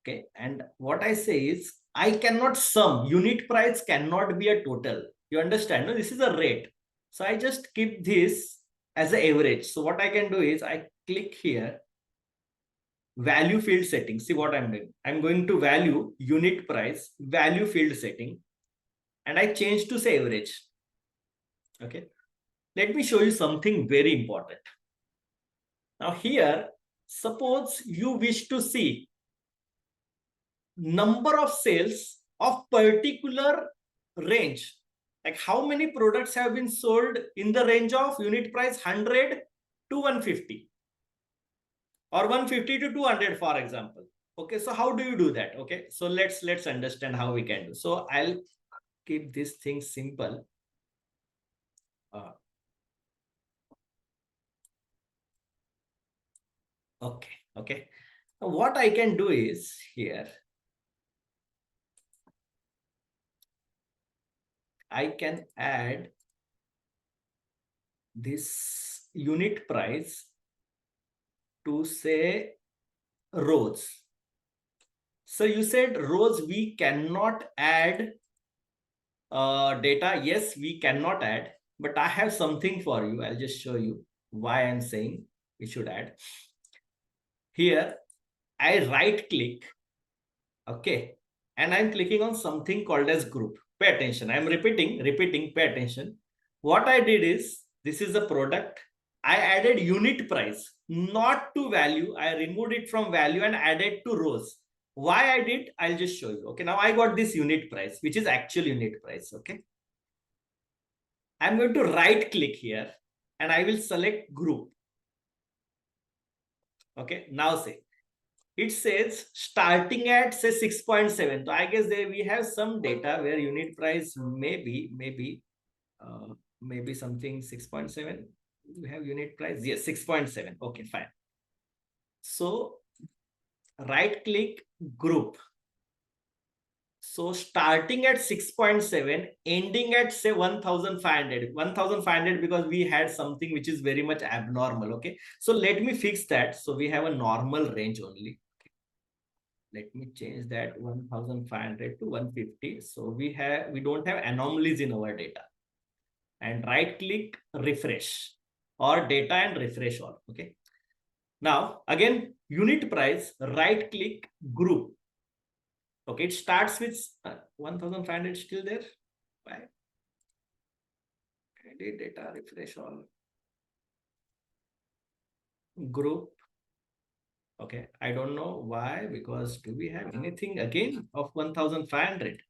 Okay. And what I say is, I cannot sum. Unit price cannot be a total. You understand? No, this is a rate. So I just keep this as an average. So what I can do is I click here, value field setting. See what I'm doing. I'm going to value unit price, value field setting, and I change to say average. Okay. Let me show you something very important. Now here, suppose you wish to see number of sales of particular range, like how many products have been sold in the range of unit price 100 to 150 or 150 to 200, for example. Okay, so how do you do that? Okay, so let's understand how we can do. So I'll keep this thing simple. Okay. What I can do is here, I can add this unit price to say rows. So you said rows we cannot add data. Yes, we cannot add, but I have something for you. I'll just show you why I'm saying we should add. Here, I right click, okay, and I'm clicking on something called as group. Pay attention. I'm repeating, pay attention. What I did is, this is a product. I added unit price, not to value. I removed it from value and added to rows. Why I did, I'll just show you. Okay, now I got this unit price, which is actual unit price. Okay. I'm going to right click here and I will select group. Okay, now say, it says starting at say 6.7. So I guess there we have some data where unit price maybe something 6.7. We have unit price, yes, 6.7. Okay, fine. So right click group. So starting at 6.7, ending at say 1,500. 1,500 because we had something which is very much abnormal. Okay, so let me fix that. So we have a normal range only. Let me change that 1,500 to 150. So we don't have anomalies in our data. And right click refresh, or data and refresh all. Okay. Now again, unit price, right click group. Okay, it starts with 1,500 still there. Why? Edit data, refresh all. Group. Okay, I don't know why, because do we have anything again of 1,500?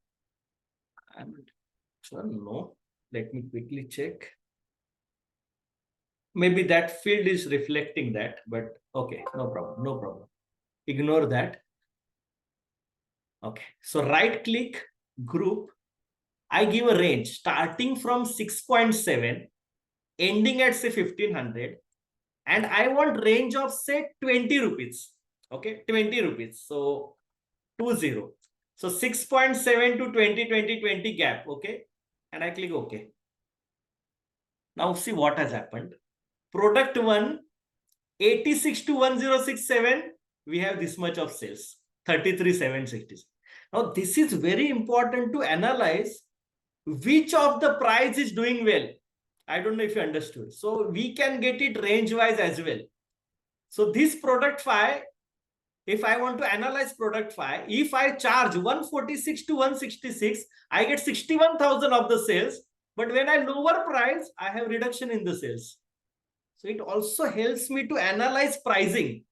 I'm sure no. Let me quickly check. Maybe that field is reflecting that, but okay, no problem. Ignore that. Okay, so right click group. I give a range starting from 6.7, ending at say 1,500, and I want range of say 20 rupees. Okay, 20 rupees. So 20. So 6.7 to 20 gap. Okay, and I click OK. Now see what has happened. Product 1, 86 to 1067, we have this much of sales, 33,760. Now this is very important to analyze which of the price is doing well. I don't know if you understood. So we can get it range wise as well. So this product 5 if I want to analyze product 5, if I charge 146 to 166, I get 61,000 of the sales. But when I lower price, I have reduction in the sales. So it also helps me to analyze pricing.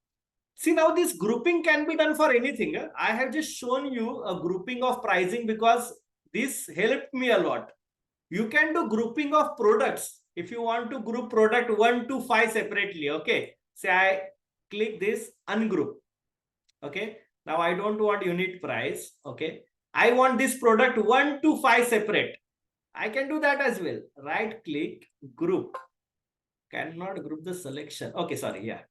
See, now this grouping can be done for anything. I have just shown you a grouping of pricing because this helped me a lot. You can do grouping of products. If you want to group product 1 to 5 separately, okay. Say I click this ungroup. Okay. Now I don't want unit price. Okay. I want this product 1 to 5 separate. I can do that as well. Right click, group. Cannot group the selection. Okay, sorry. Yeah.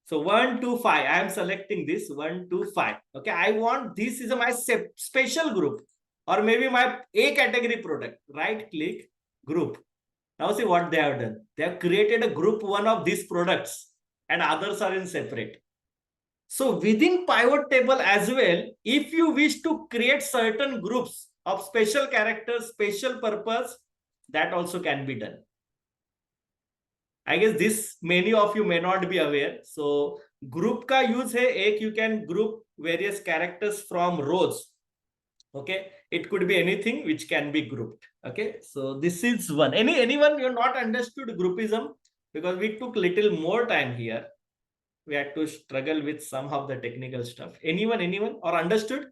So 1 to 5. I am selecting this 1 to 5. Okay. I want this is my special group or maybe my A category product. Right click, group. Now see what they have done. They have created a group 1 of these products and others are in separate. So within pivot table as well, if you wish to create certain groups of special characters, special purpose, that also can be done. I guess this many of you may not be aware. So group ka use hai, ek you can group various characters from rows. Okay, it could be anything which can be grouped. Okay, so this is one. Anyone you not understood groupism because we took little more time here. We had to struggle with some of the technical stuff. Anyone or understood?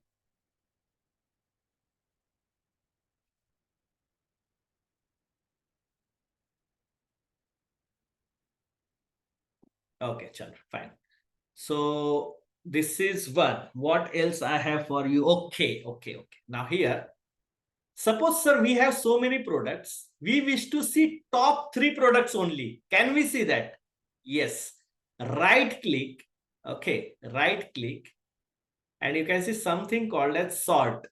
Okay, fine. So this is one. What else I have for you? Okay. Now here, suppose sir, we have so many products. We wish to see top 3 products only. Can we see that? Yes. Right click. Okay. Right click. And you can see something called as sort.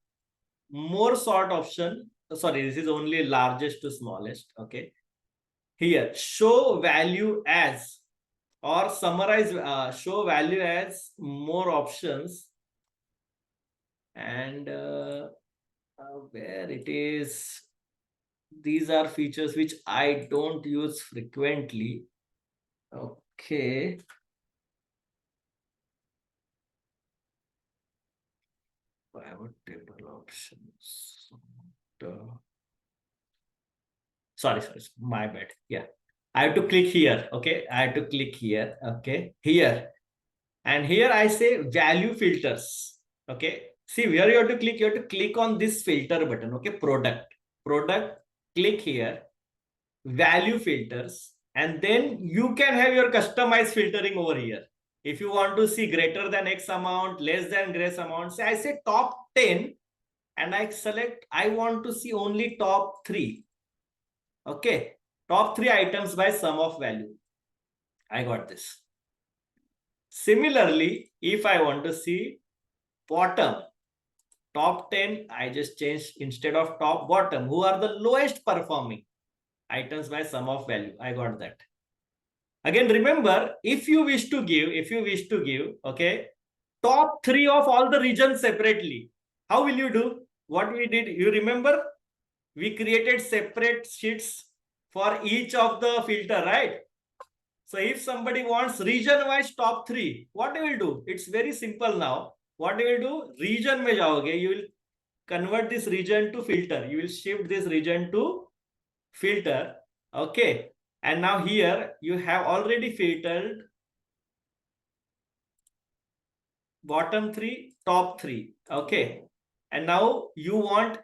More sort option. Sorry, this is only largest to smallest. Okay. Here, show value as or summarize, show value as more options. And where it is, these are features which I don't use frequently. Okay. Pivot table options. Sorry, my bad. Yeah. I have to click here. Okay. I have to click here. Okay. Here. And here I say value filters. Okay. See where you have to click on this filter button. Okay. Product, click here, value filters, and then you can have your customized filtering over here. If you want to see greater than X amount, less than X amount, say I say top 10 and I select, I want to see only top 3. Okay. Top 3 items by sum of value. I got this. Similarly, if I want to see bottom, top 10, I just change instead of top, bottom. Who are the lowest performing items by sum of value? I got that. Again, remember, if you wish to give, okay, top 3 of all the regions separately, how will you do? What we did, you remember? We created separate sheets for each of the filter, right? So if somebody wants region-wise top 3, what you will do? It's very simple now. What you will do? Region mein jaoge, you will convert this region to filter. You will shift this region to filter. Okay. And now here you have already filtered bottom 3, top 3. Okay. And now you want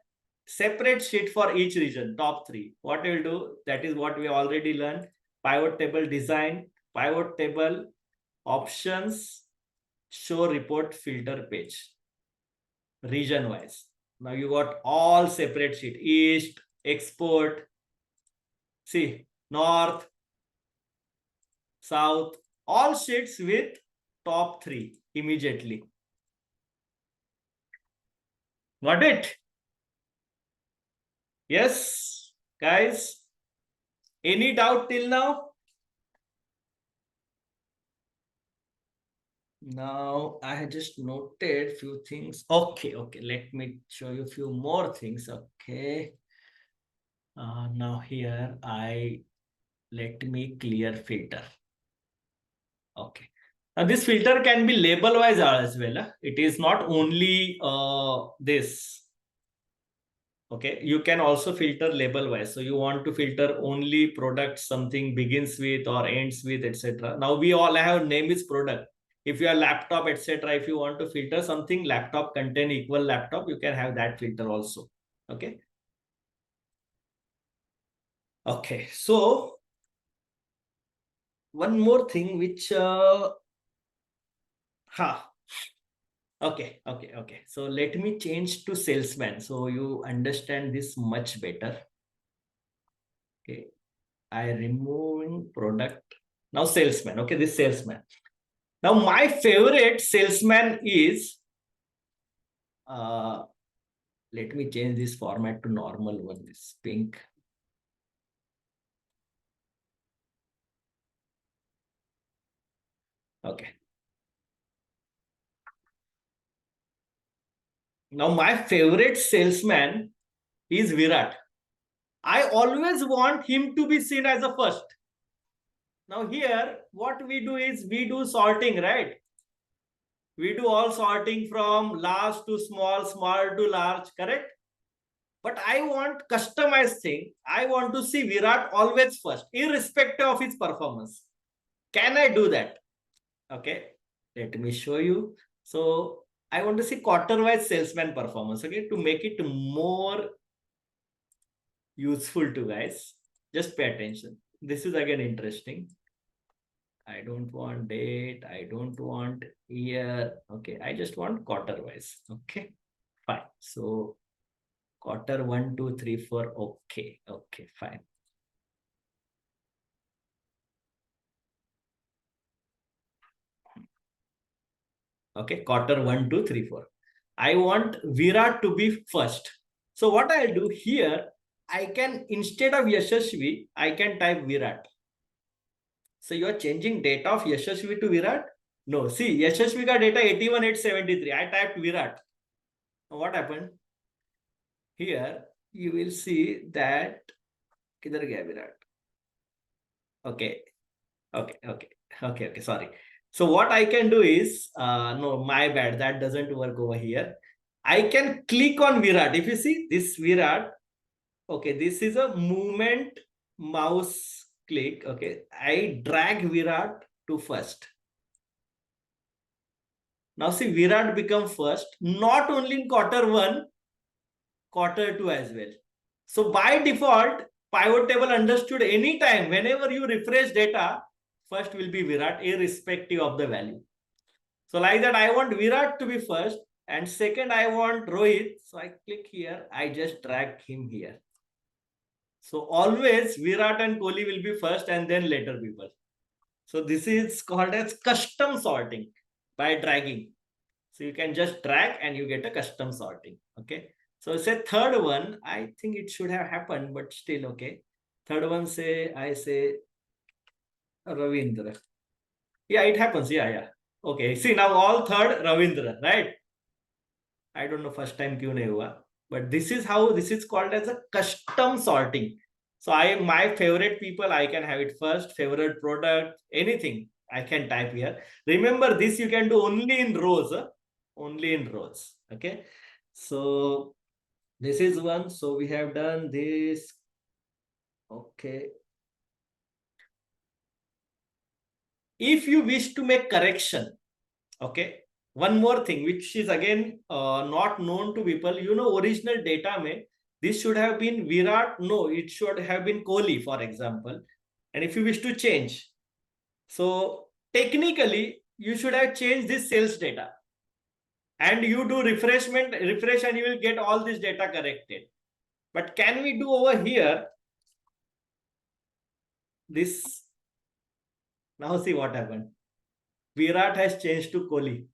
separate sheet for each region, top 3. What you will do? That is what we already learned. Pivot table design, pivot table options, show report filter page, region wise. Now you got all separate sheet, east, export, see, north, south, all sheets with top 3 immediately. Got it? Yes, guys. Any doubt till now? Now I had just noted few things. Okay. Let me show you a few more things. Okay. Now here let me clear filter. Okay. Now this filter can be label wise as well. It is not only this. Okay, you can also filter label wise. So you want to filter only product something begins with or ends with, etc. Now we all have name is product. If you are laptop, etc., if you want to filter something laptop contain equal laptop, you can have that filter also. Okay. Okay. So one more thing which ha okay. So let me change to salesman so you understand this much better. Okay. I removing product. Now salesman. Okay, this salesman. Now my favorite salesman is uh let me change this format to normal one, this pink. Okay. Now my favorite salesman is Virat. I always want him to be seen as a first. Now here, what we do is we do sorting, right? We do all sorting from large to small, small to large, correct? But I want customized thing. I want to see Virat always first, irrespective of his performance. Can I do that? Okay, let me show you. So I want to see quarter-wise salesman performance. Okay, to make it more useful to guys, just pay attention. This is again interesting. I don't want date. I don't want year. Okay, I just want quarter-wise. Okay, fine. So quarter 1, 2, 3, 4. Okay, fine. Okay, quarter 1, 2, 3, 4. I want Virat to be first. So what I'll do here, I can, instead of Yashasvi, I can type Virat. So you are changing data of Yashasvi to Virat? No, see, Yashasvi ka data 81,873. I typed Virat. What happened? Here, you will see that, kidhar gaya Virat? Okay, okay, sorry. So what I can do is, no, my bad, that doesn't work over here. I can click on Virat. If you see this Virat, okay, this is a movement mouse click. Okay, I drag Virat to first. Now see, Virat become first, not only in quarter 1, quarter 2 as well. So by default, pivot table understood anytime, whenever you refresh data, first will be Virat, irrespective of the value. So like that, I want Virat to be first, and second, I want Rohit. So I click here, I just drag him here. So always Virat and Kohli will be first and then later people. So this is called as custom sorting by dragging. So you can just drag and you get a custom sorting. Okay. So say third one, I think it should have happened, but still okay. Third one, say I say Ravindra. Yeah, it happens. Yeah. Okay. See now all third Ravindra, right? I don't know first time क्यों नहीं हुआ. But this is how this is called as a custom sorting. So my favorite people, I can have it first, favorite product, anything I can type here. Remember this you can do only in rows, only in rows. Okay. So this is one. So we have done this. Okay. If you wish to make correction, okay, one more thing which is again not known to people, original data mein this should have been Virat. No, it should have been Kohli, for example. And if you wish to change, so technically you should have changed this sales data, and you do refresh and you will get all this data corrected. But can we do over here this? Now see what happened. Virat has changed to Kohli.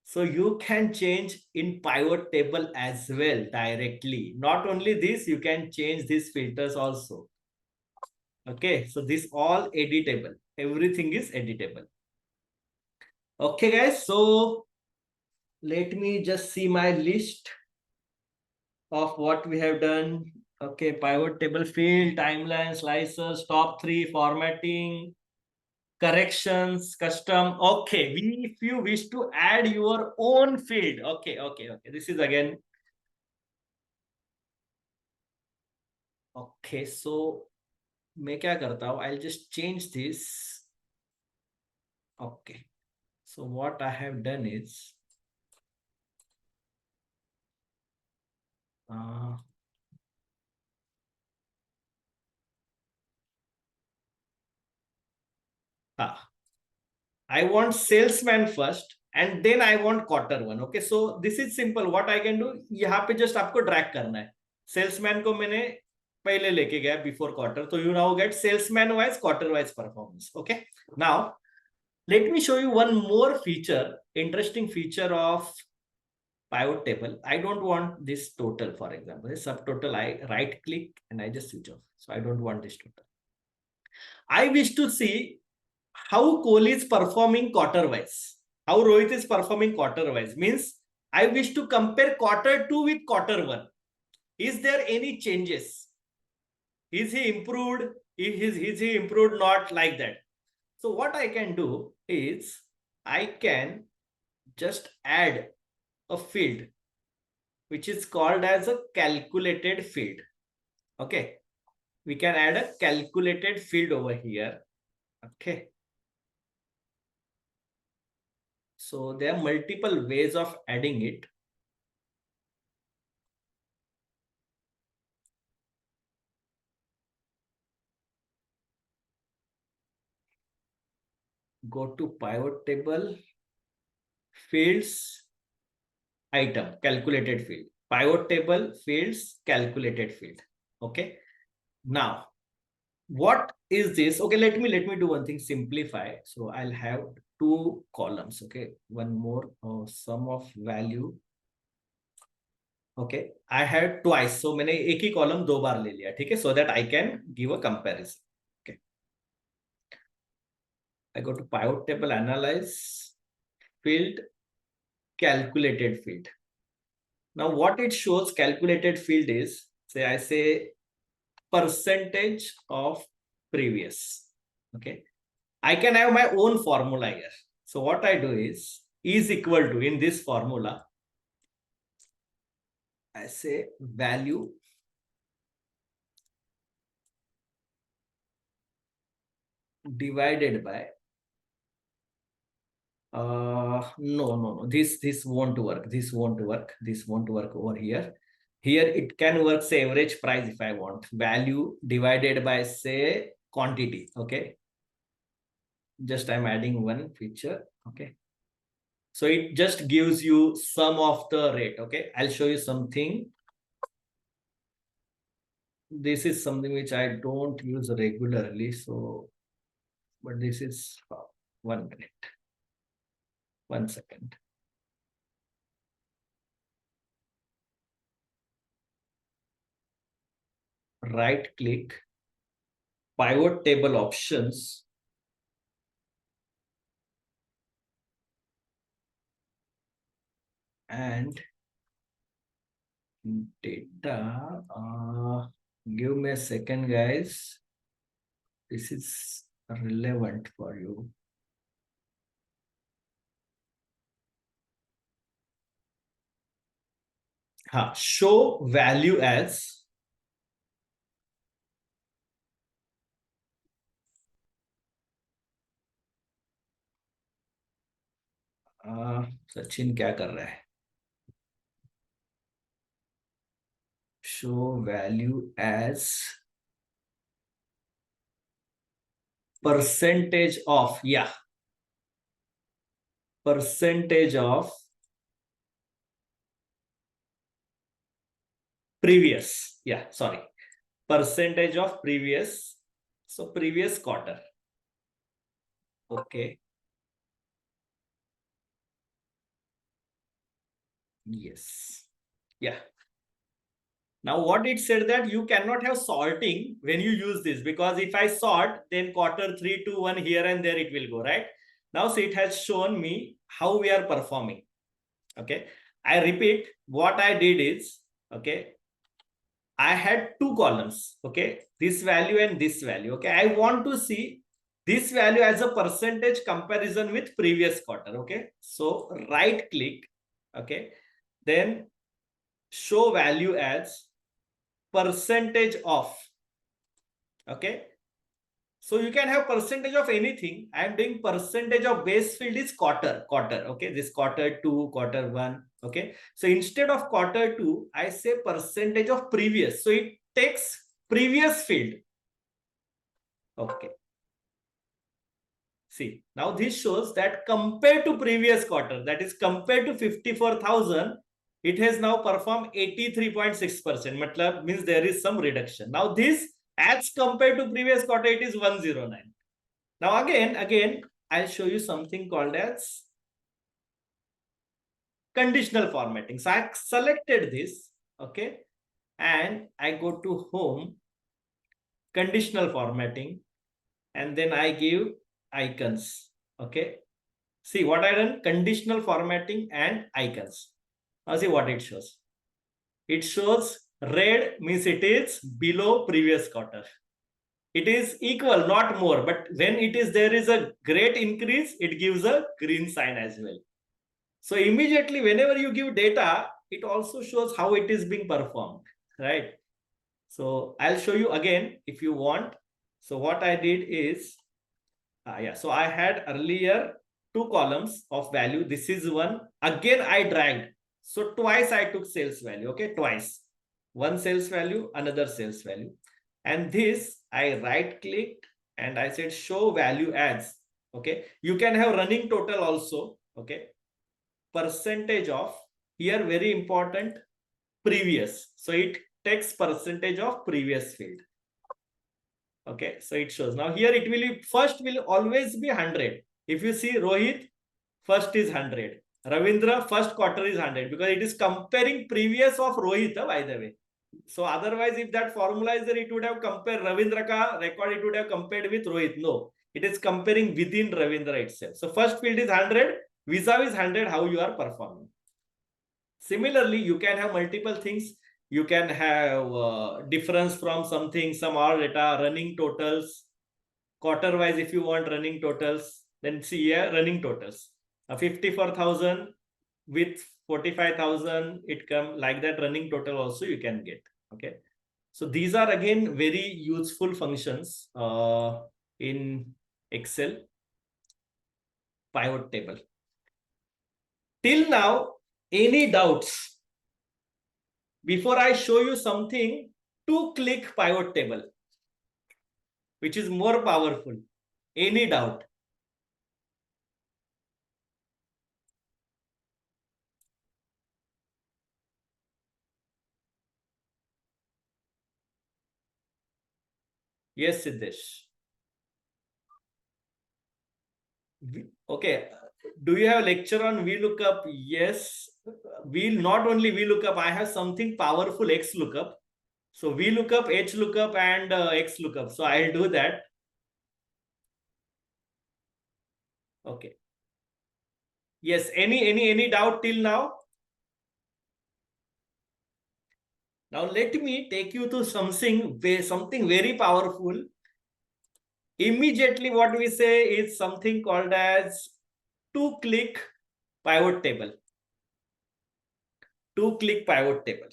So you can change in pivot table as well directly. Not only this, you can change these filters also. Okay, so this all editable. Everything is editable. Okay, guys. So let me just see my list of what we have done. Okay, pivot table field, timeline, slicers, top 3, formatting. corrections, custom. Okay, if you wish to add your own field. Okay. This is again. Okay, so मैं क्या करता हूँ? I'll just change this. Okay, so what I have done is uh, I want salesman first and then I want quarter one. Okay, so this is simple. What I can do, यहाँ पे just आपको drag करना है. Salesman को मैंने पहले लेके गया before quarter, so you now get salesman wise, quarter wise performance. Okay, now let me show you one more feature, interesting feature of pivot table. I don't want this total, for example, this subtotal. I right click and I just switch off. So I don't want this total. I wish to see how Kohli is performing quarter wise, how Rohit is performing quarter wise. Means I wish to compare quarter two with quarter one. Is there any changes? Is he improved? Is he improved? Not like that. So what I can do is I can just add a field which is called as a calculated field. Okay, we can add a calculated field over here. Okay, so there are multiple ways of adding it. Go to pivot table, fields, item, calculated field, pivot table, fields, calculated field. Okay, now what is this? Okay, let me do one thing, simplify. So I'll have two columns. Okay, one more sum of value. Okay, I had twice, so मैंने एक ही column दो बार ले लिया, ठीक है, so that I can give a comparison. Okay, I go to pivot table, analyze, field, calculated field. Now what it shows calculated field is, say I say percentage of previous. Okay, I can have my own formula here. So what I do is equal to, in this formula, I say value divided by no, this won't work, this won't work over here. Here it can work, say average price. If I want value divided by, say, quantity. Okay, just I'm adding one feature. Okay, so it just gives you sum of the rate. Okay, I'll show you something. This is something which I don't use regularly, so but this is 1 minute, 1 second. Right click, pivot table options, and data. Give me a second, guys. This is relevant for you. Show value as Sachin क्या कर रहा है? Show value as percentage of, yeah, percentage of previous, yeah, sorry, percentage of previous, so previous quarter. Okay, yes, yeah. Now what it said that you cannot have sorting when you use this, because if I sort, then quarter 3, 2, 1 here and there it will go, right? Now see, it has shown me how we are performing. Okay, I repeat, what I did is, okay, I had two columns. Okay, this value and this value. Okay, I want to see this value as a percentage comparison with previous quarter. Okay, so right click, okay, then show value as percentage of. Okay, so you can have percentage of anything. I am doing percentage of base field is quarter. Okay, this quarter 2, quarter 1. Okay, so instead of quarter 2, I say percentage of previous. So it takes previous field. Okay, see, now this shows that compared to previous quarter, that is compared to 54,000, it has now performed 83.6%. Matlab means there is some reduction. Now this as compared to previous quarter, it is 109. Now again, I'll show you something called as conditional formatting. So I selected this, okay, and I go to home, conditional formatting, and then I give icons. Okay, see what I done, conditional formatting and icons. Now see what it shows. It shows red means it is below previous quarter. It is equal, not more, but when it is there is a great increase, it gives a green sign as well. So immediately whenever you give data, it also shows how it is being performed, right? So I'll show you again if you want. So what I did is, so I had earlier two columns of value. This is one. Again, I dragged. So twice I took sales value, okay, twice. One sales value, another sales value. And this, I right clicked and I said show value as, okay. You can have running total also, okay. Percentage of, here very important, previous. So it takes percentage of previous field. Okay, so it shows. Now here it will be, first will always be 100. If you see Rohit, first is 100. Ravindra, first quarter is 100 because it is comparing previous of Rohit, by the way. So otherwise, if that formula is there, it would have compared Ravindra ka record, it would have compared with Rohit. No, it is comparing within Ravindra itself. So first field is 100, vis-a-vis 100, how you are performing. Similarly, you can have multiple things. You can have difference from something, some R data, running totals, quarter wise. If you want running totals, then see here running totals. 54,000 with 45,000, it come like that. Running total also you can get. Okay, so these are again very useful functions in Excel pivot table. Till now, any doubts? Before I show you something, two-click pivot table, which is more powerful. Any doubt? Yes, Siddesh. Okay. Do you have lecture on VLOOKUP? Yes. Not only VLOOKUP, I have something powerful XLOOKUP. So VLOOKUP, HLOOKUP, and XLOOKUP. So I'll do that. Okay. Yes. Any doubt till now? Now let me take you to something very powerful. Immediately what we say is something called as two-click pivot table. Two-click pivot table.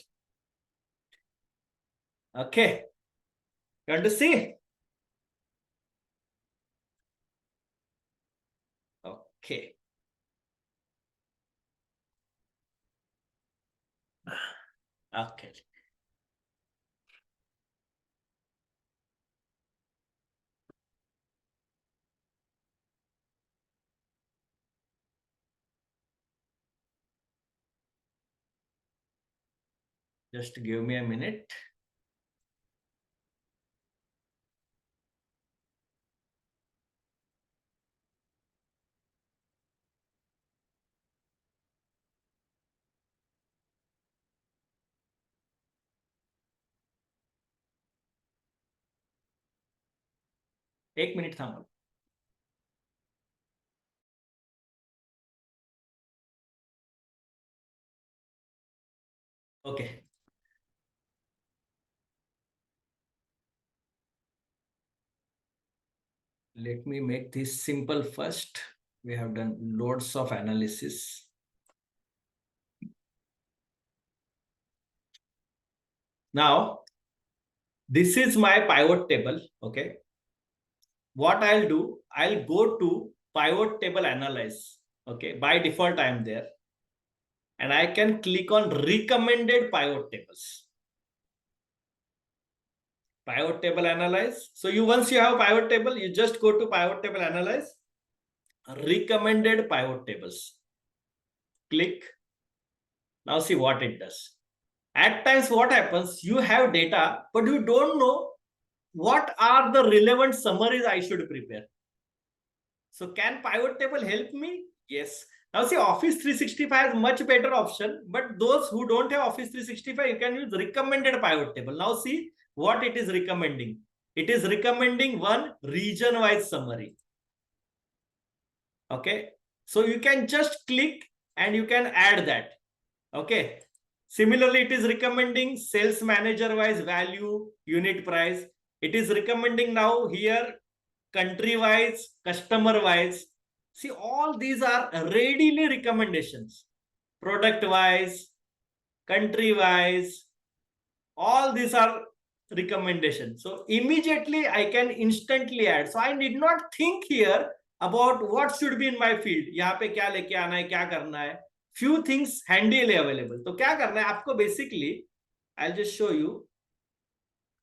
Okay. You want to see? Okay. Okay. Just give me a minute. एक minute थांबा. Okay. Let me make this simple first. We have done loads of analysis. Now, this is my pivot table. Okay. What I'll do, I'll go to pivot table analyze. Okay. By default, I'm there. And I can click on recommended pivot tables. Pivot table analyze. So once you have pivot table, you just go to pivot table analyze, recommended pivot tables. Click. Now see what it does. At times what happens, you have data, but you don't know what are the relevant summaries I should prepare. So can pivot table help me? Yes. Now see, Office 365 is much better option, but those who don't have Office 365, you can use recommended pivot table. Now see what it is recommending. It is recommending one region-wise summary. Okay. So you can just click and you can add that. Okay. Similarly, it is recommending sales manager wise value, unit price. It is recommending now here country wise, customer wise. See, all these are readily recommendations. Product wise, country wise, all these are recommendations. So immediately I can instantly add. So I need not think here about what should be in my field. यहाँ पे क्या लेके आना है, क्या करना है. Few things handily available. तो क्या करना है आपको basically, I'll just show you.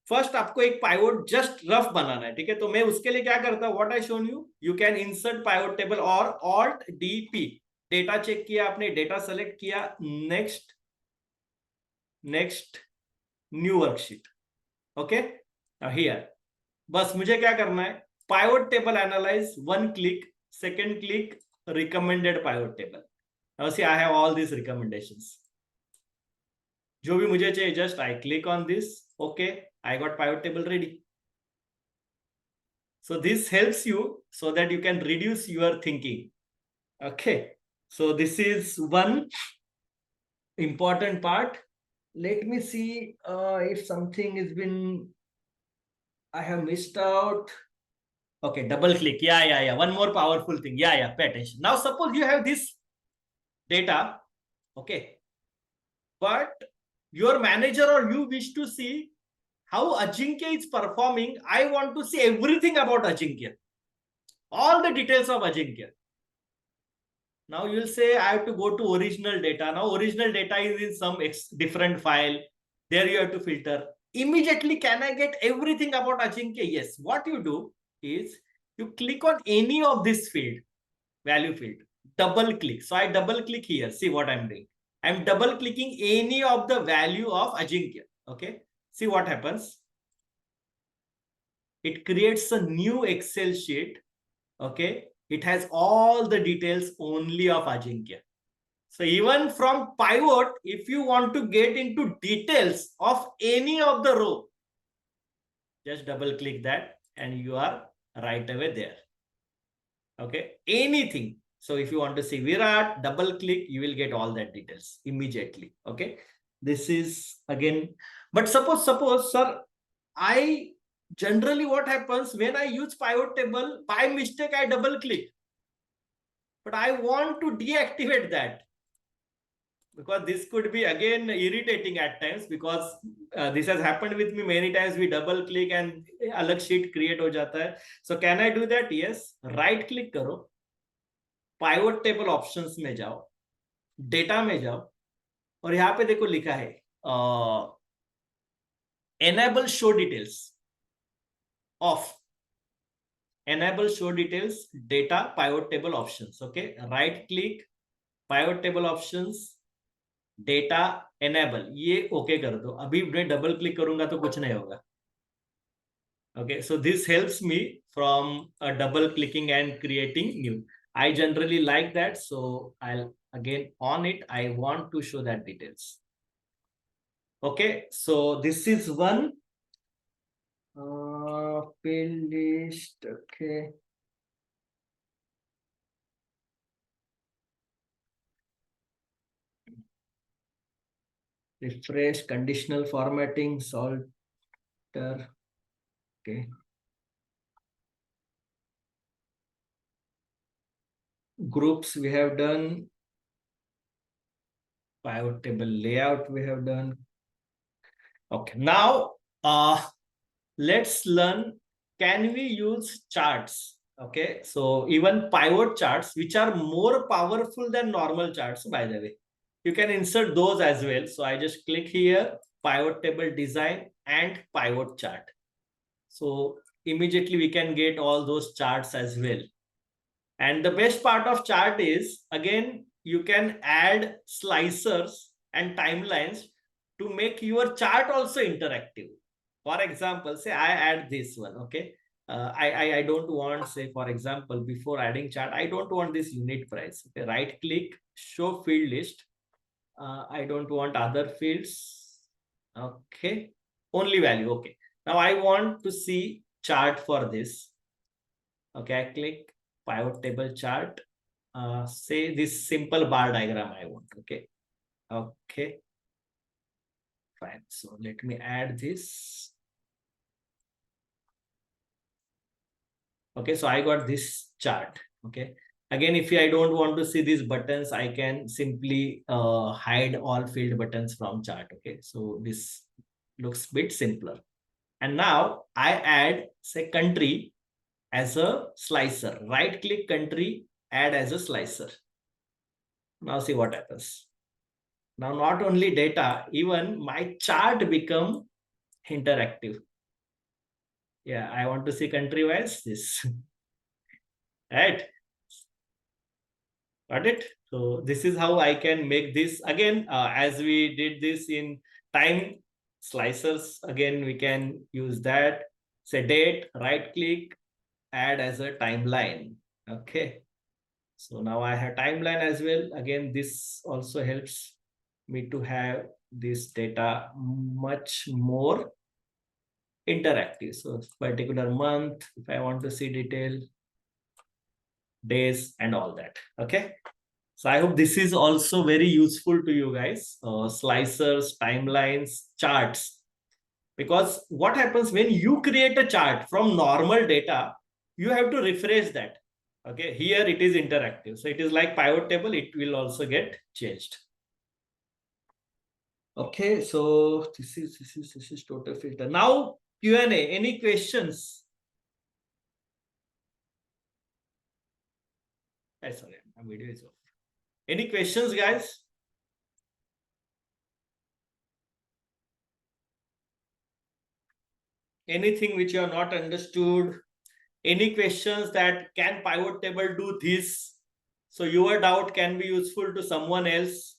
First आपको एक पाइवोट जस्ट रफ बनाना है, ठीक है. तो मैं उसके लिए क्या करता हूं, what I shown you, you can insert pivot table और ऑल्ट डीपी. डेटा चेक किया आपने, डेटा सेलेक्ट किया, next next new worksheet. Okay. Here बस मुझे क्या करना है, pivot table analyse, one click, second click, recommended pivot table. Now see I have all this recommendations. जो भी मुझे चाहिए, just I click on this. Okay, I got pivot table ready. So this helps you so that you can reduce your thinking. Okay. So this is one important part. Let me see if something has been, I have missed out. Okay, double click. Yeah. One more powerful thing. Yeah. Pay attention. Now suppose you have this data. Okay. But your manager or you wish to see how Ajinkya is performing. I want to see everything about Ajinkya. All the details of Ajinkya. Now you will say, I have to go to original data. Now original data is in some different file. There you have to filter. Immediately, can I get everything about Ajinkya? Yes. What you do is, you click on any of this field, value field. Double click. So I double click here. See what I'm doing. I'm double clicking any of the value of Ajinkya. Okay. See what happens. It creates a new Excel sheet. Okay. It has all the details only of Ajinkya. So even from pivot, if you want to get into details of any of the row, just double click that and you are right away there. Okay. Anything. So if you want to see Virat, double click, you will get all that details immediately. Okay. This is again, but suppose, sir, I generally what happens when I use pivot table, by mistake, I double click. But I want to deactivate that, because this could be again irritating at times, because this has happened with me many times. We double click and alag sheet create ho jata hai. So can I do that? Yes. Right click karo, pivot table options में जाओ, data में जाओ, और यहाँ पे देखो लिखा है enable show details. Off. Enable show details, data, pivot table options. Okay. Right click, pivot table options, data enable, ये ओके कर दो. अभी मैं डबल क्लिक करूंगा तो कुछ नहीं होगा. Okay, so this helps me from double clicking and creating new. I generally like that, so I'll again on it. I want to show that details. Okay, so this is one field list. Okay. Refresh, conditional formatting, Salter. Okay. Groups we have done. Pivot table layout we have done. Okay, now let's learn, can we use charts? Okay, so even pivot charts, which are more powerful than normal charts, by the way, you can insert those as well. So I just click here, pivot table design and pivot chart. So immediately we can get all those charts as well. And the best part of chart is, again, you can add slicers and timelines to make your chart also interactive. For example, say I add this one, okay? I don't want, say, for example, before adding chart, I don't want this unit price. Okay, right click, show field list. I don't want other fields. Okay, only value. Okay, now I want to see chart for this. Okay, I click pivot table chart. Say this simple bar diagram I want. Okay, okay, fine. So let me add this. Okay, so I got this chart. Okay, again, if I don't want to see these buttons, I can simply hide all field buttons from chart. Okay, so this looks a bit simpler. And now I add, say, country as a slicer. Right click country, add as a slicer. Now see what happens. Now not only data, even my chart become interactive. Yeah, I want to see country wise this. Right? Got it? So this is how I can make this again, as we did this in time slicers. Again, we can use that. Say date, right click, add as a timeline. Okay. So now I have timeline as well. Again, this also helps me to have this data much more interactive. So particular month, if I want to see detail, days and all that. Okay. So I hope this is also very useful to you guys. Slicers, timelines, charts. Because what happens when you create a chart from normal data, you have to refresh that. Okay, here it is interactive. So it is like pivot table, it will also get changed. Okay, so this is total filter. Now Q&A, any questions? Sorry, my video is off. Any questions, guys? Anything which you have not understood? Any questions that can pivot table do this? So your doubt can be useful to someone else.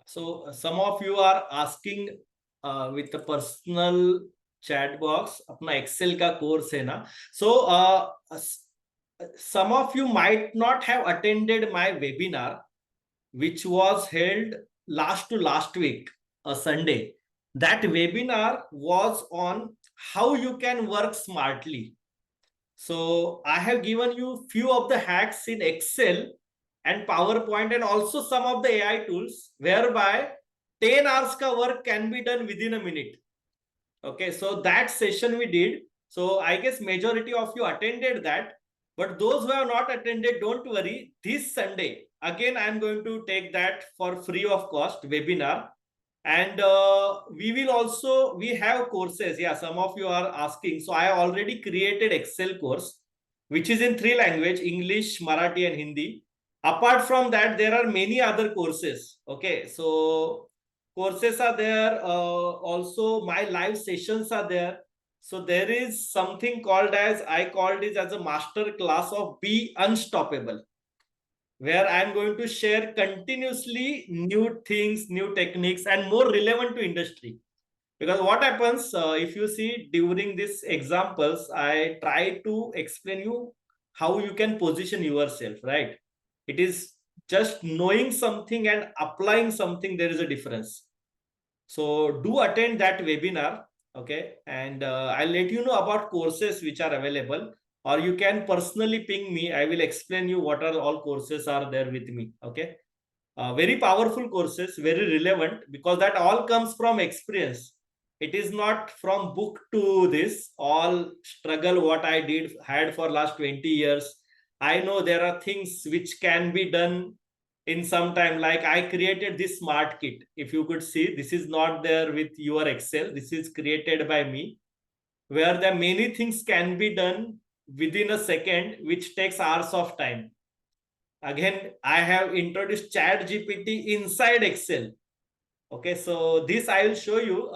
So some of you are asking with the personal chat box, अपना Excel का course है ना. So some of you might not have attended my webinar, which was held last to last week, a Sunday. That webinar was on how you can work smartly. So I have given you few of the hacks in Excel and PowerPoint and also some of the AI tools whereby 10 hours ka work can be done within a minute. Okay, so that session we did. So I guess majority of you attended that. But those who have not attended, don't worry. This Sunday, again, I'm going to take that for free of cost webinar. And we have courses. Yeah, some of you are asking. So I already created Excel course, which is in 3 languages, English, Marathi, and Hindi. Apart from that, there are many other courses. Okay, so courses are there. Also, my live sessions are there. So there is something called as, I called it as a master class of Be Unstoppable, where I'm going to share continuously new things, new techniques, and more relevant to industry. Because what happens, if you see during these examples, I try to explain you how you can position yourself, right? It is just knowing something and applying something, there is a difference. So do attend that webinar. Okay, and I'll let you know about courses which are available, or you can personally ping me. I will explain you what are all courses are there with me. Okay, very powerful courses, very relevant, because that all comes from experience. It is not from book to this all struggle what I did had for last 20 years. I know there are things which can be done in some time. Like I created this smart kit. If you could see, this is not there with your Excel. This is created by me, where the many things can be done within a second, which takes hours of time. Again, I have introduced Chat GPT inside Excel. Okay, so this I will show you.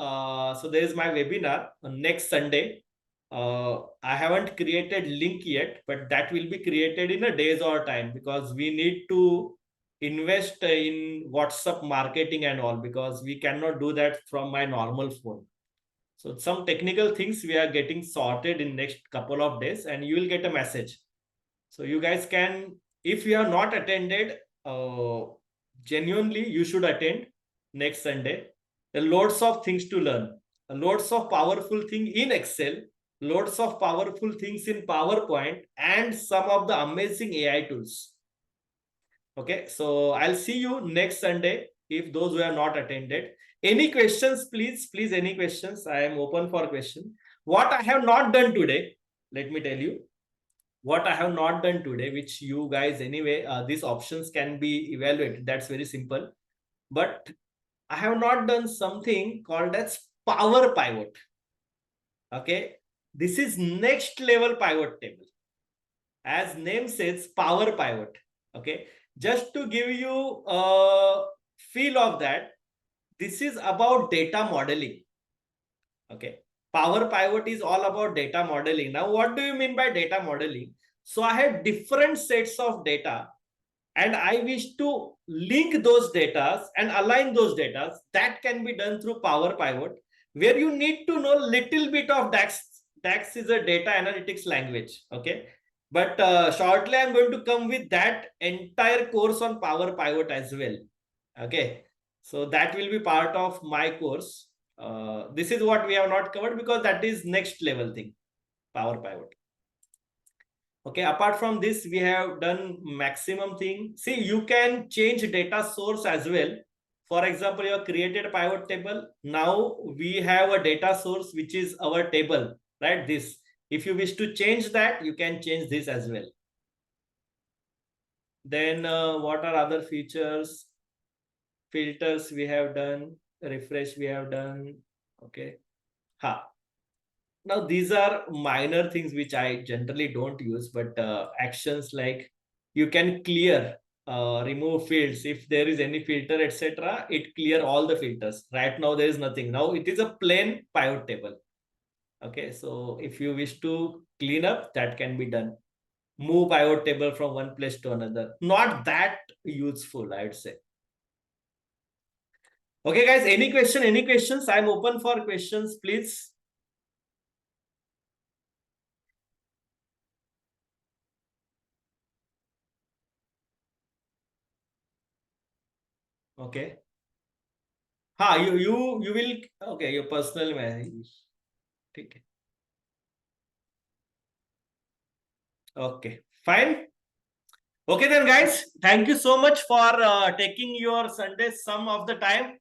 So there is my webinar on next Sunday. I haven't created link yet, but that will be created in a days or time, because we need to invest in WhatsApp marketing and all, because we cannot do that from my normal phone. So some technical things we are getting sorted in next couple of days, and you will get a message. So you guys can, if you have not attended, genuinely you should attend next Sunday. There are lots of things to learn, lots of powerful thing in Excel, lots of powerful things in PowerPoint, and some of the amazing AI tools. Okay, so I'll see you next Sunday. If those who have not attended, any questions, please, any questions. I am open for question. What I have not done today, let me tell you what I have not done today, which you guys anyway, these options can be evaluated. That's very simple. But I have not done something called as power pivot. Okay. This is next level pivot table. As name says, power pivot. Okay. Just to give you a feel of that, this is about data modeling. Okay. Power pivot is all about data modeling. Now, what do you mean by data modeling? So I have different sets of data, and I wish to link those data and align those data. That can be done through Power Pivot, where you need to know little bit of DAX. DAX is a data analytics language. Okay. But shortly, I'm going to come with that entire course on Power Pivot as well. Okay. So that will be part of my course. This is what we have not covered, because that is next level thing, Power Pivot. Okay, apart from this, we have done maximum thing. See, you can change data source as well. For example, you have created a pivot table. Now we have a data source, which is our table, right? This. If you wish to change that, you can change this as well. Then what are other features? Filters we have done. Refresh we have done. Okay. Ha. Now, these are minor things which I generally don't use, but actions like you can clear, remove fields. If there is any filter, etc., it clear all the filters. Right now, there is nothing. Now, it is a plain pivot table. Okay, so if you wish to clean up, that can be done. Move pivot table from one place to another. Not that useful, I would say. Okay, guys, any question, any questions? I'm open for questions, please. Okay. हाँ you will, okay, your personal message. ठीक है. Okay, fine. Okay then, guys, thank you so much for taking your Sunday some of the time.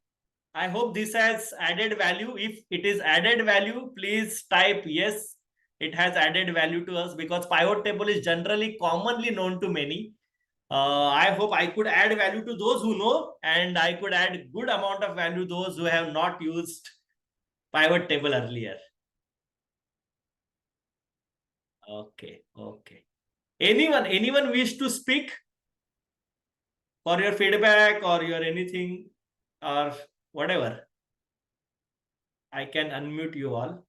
I hope this has added value. If it is added value, please type yes, it has added value to us, because pivot table is generally commonly known to many. I hope I could add value to those who know, and I could add good amount of value to those who have not used pivot table earlier. Okay, okay. Anyone wish to speak for your feedback or your anything or whatever? I can unmute you all.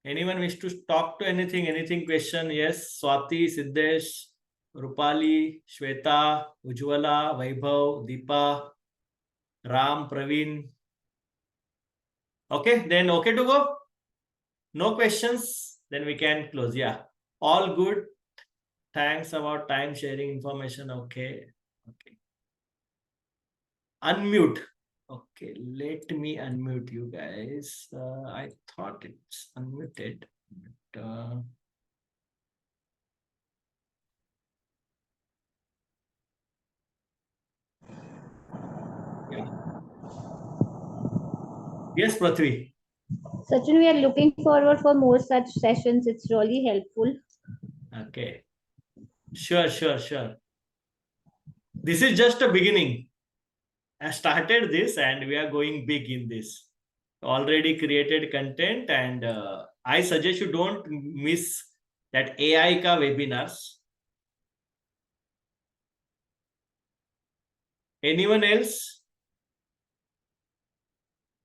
Anyone wish to talk to anything? Anything question? Yes, Swati, Siddesh, Rupali, Shweta, Ujwala, Vaibhav, Deepa, Ram, Praveen. Okay, then okay to go? No questions? Then we can close. Yeah, all good. Thanks about time sharing information. Okay. Okay. Unmute. Okay, let me unmute you guys. I thought it's unmuted, but yeah. Yes, Prithvi. Sachin, we are looking forward for more such sessions. It's really helpful. Okay. Sure, sure, sure. This is just a beginning. I started this and we are going big in this. Already created content, and I suggest you don't miss that AI ka webinars. Anyone else?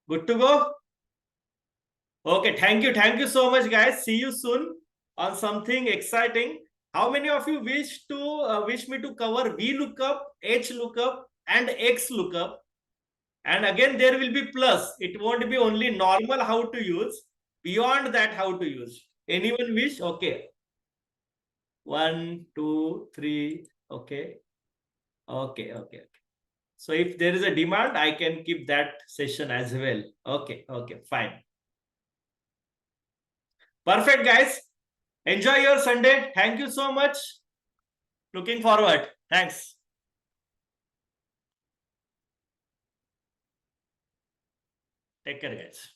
Good to go? Okay, thank you. Thank you so much, guys. See you soon on something exciting. How many of you wish me to cover VLOOKUP, HLOOKUP, and XLOOKUP? And again, there will be plus. It won't be only normal how to use. Beyond that, how to use. Anyone wish? Okay. 1, 2, 3. Okay. Okay. Okay. So if there is a demand, I can keep that session as well. Okay. Okay. Fine. Perfect, guys. Enjoy your Sunday. Thank you so much. Looking forward. Thanks. Take care, guys.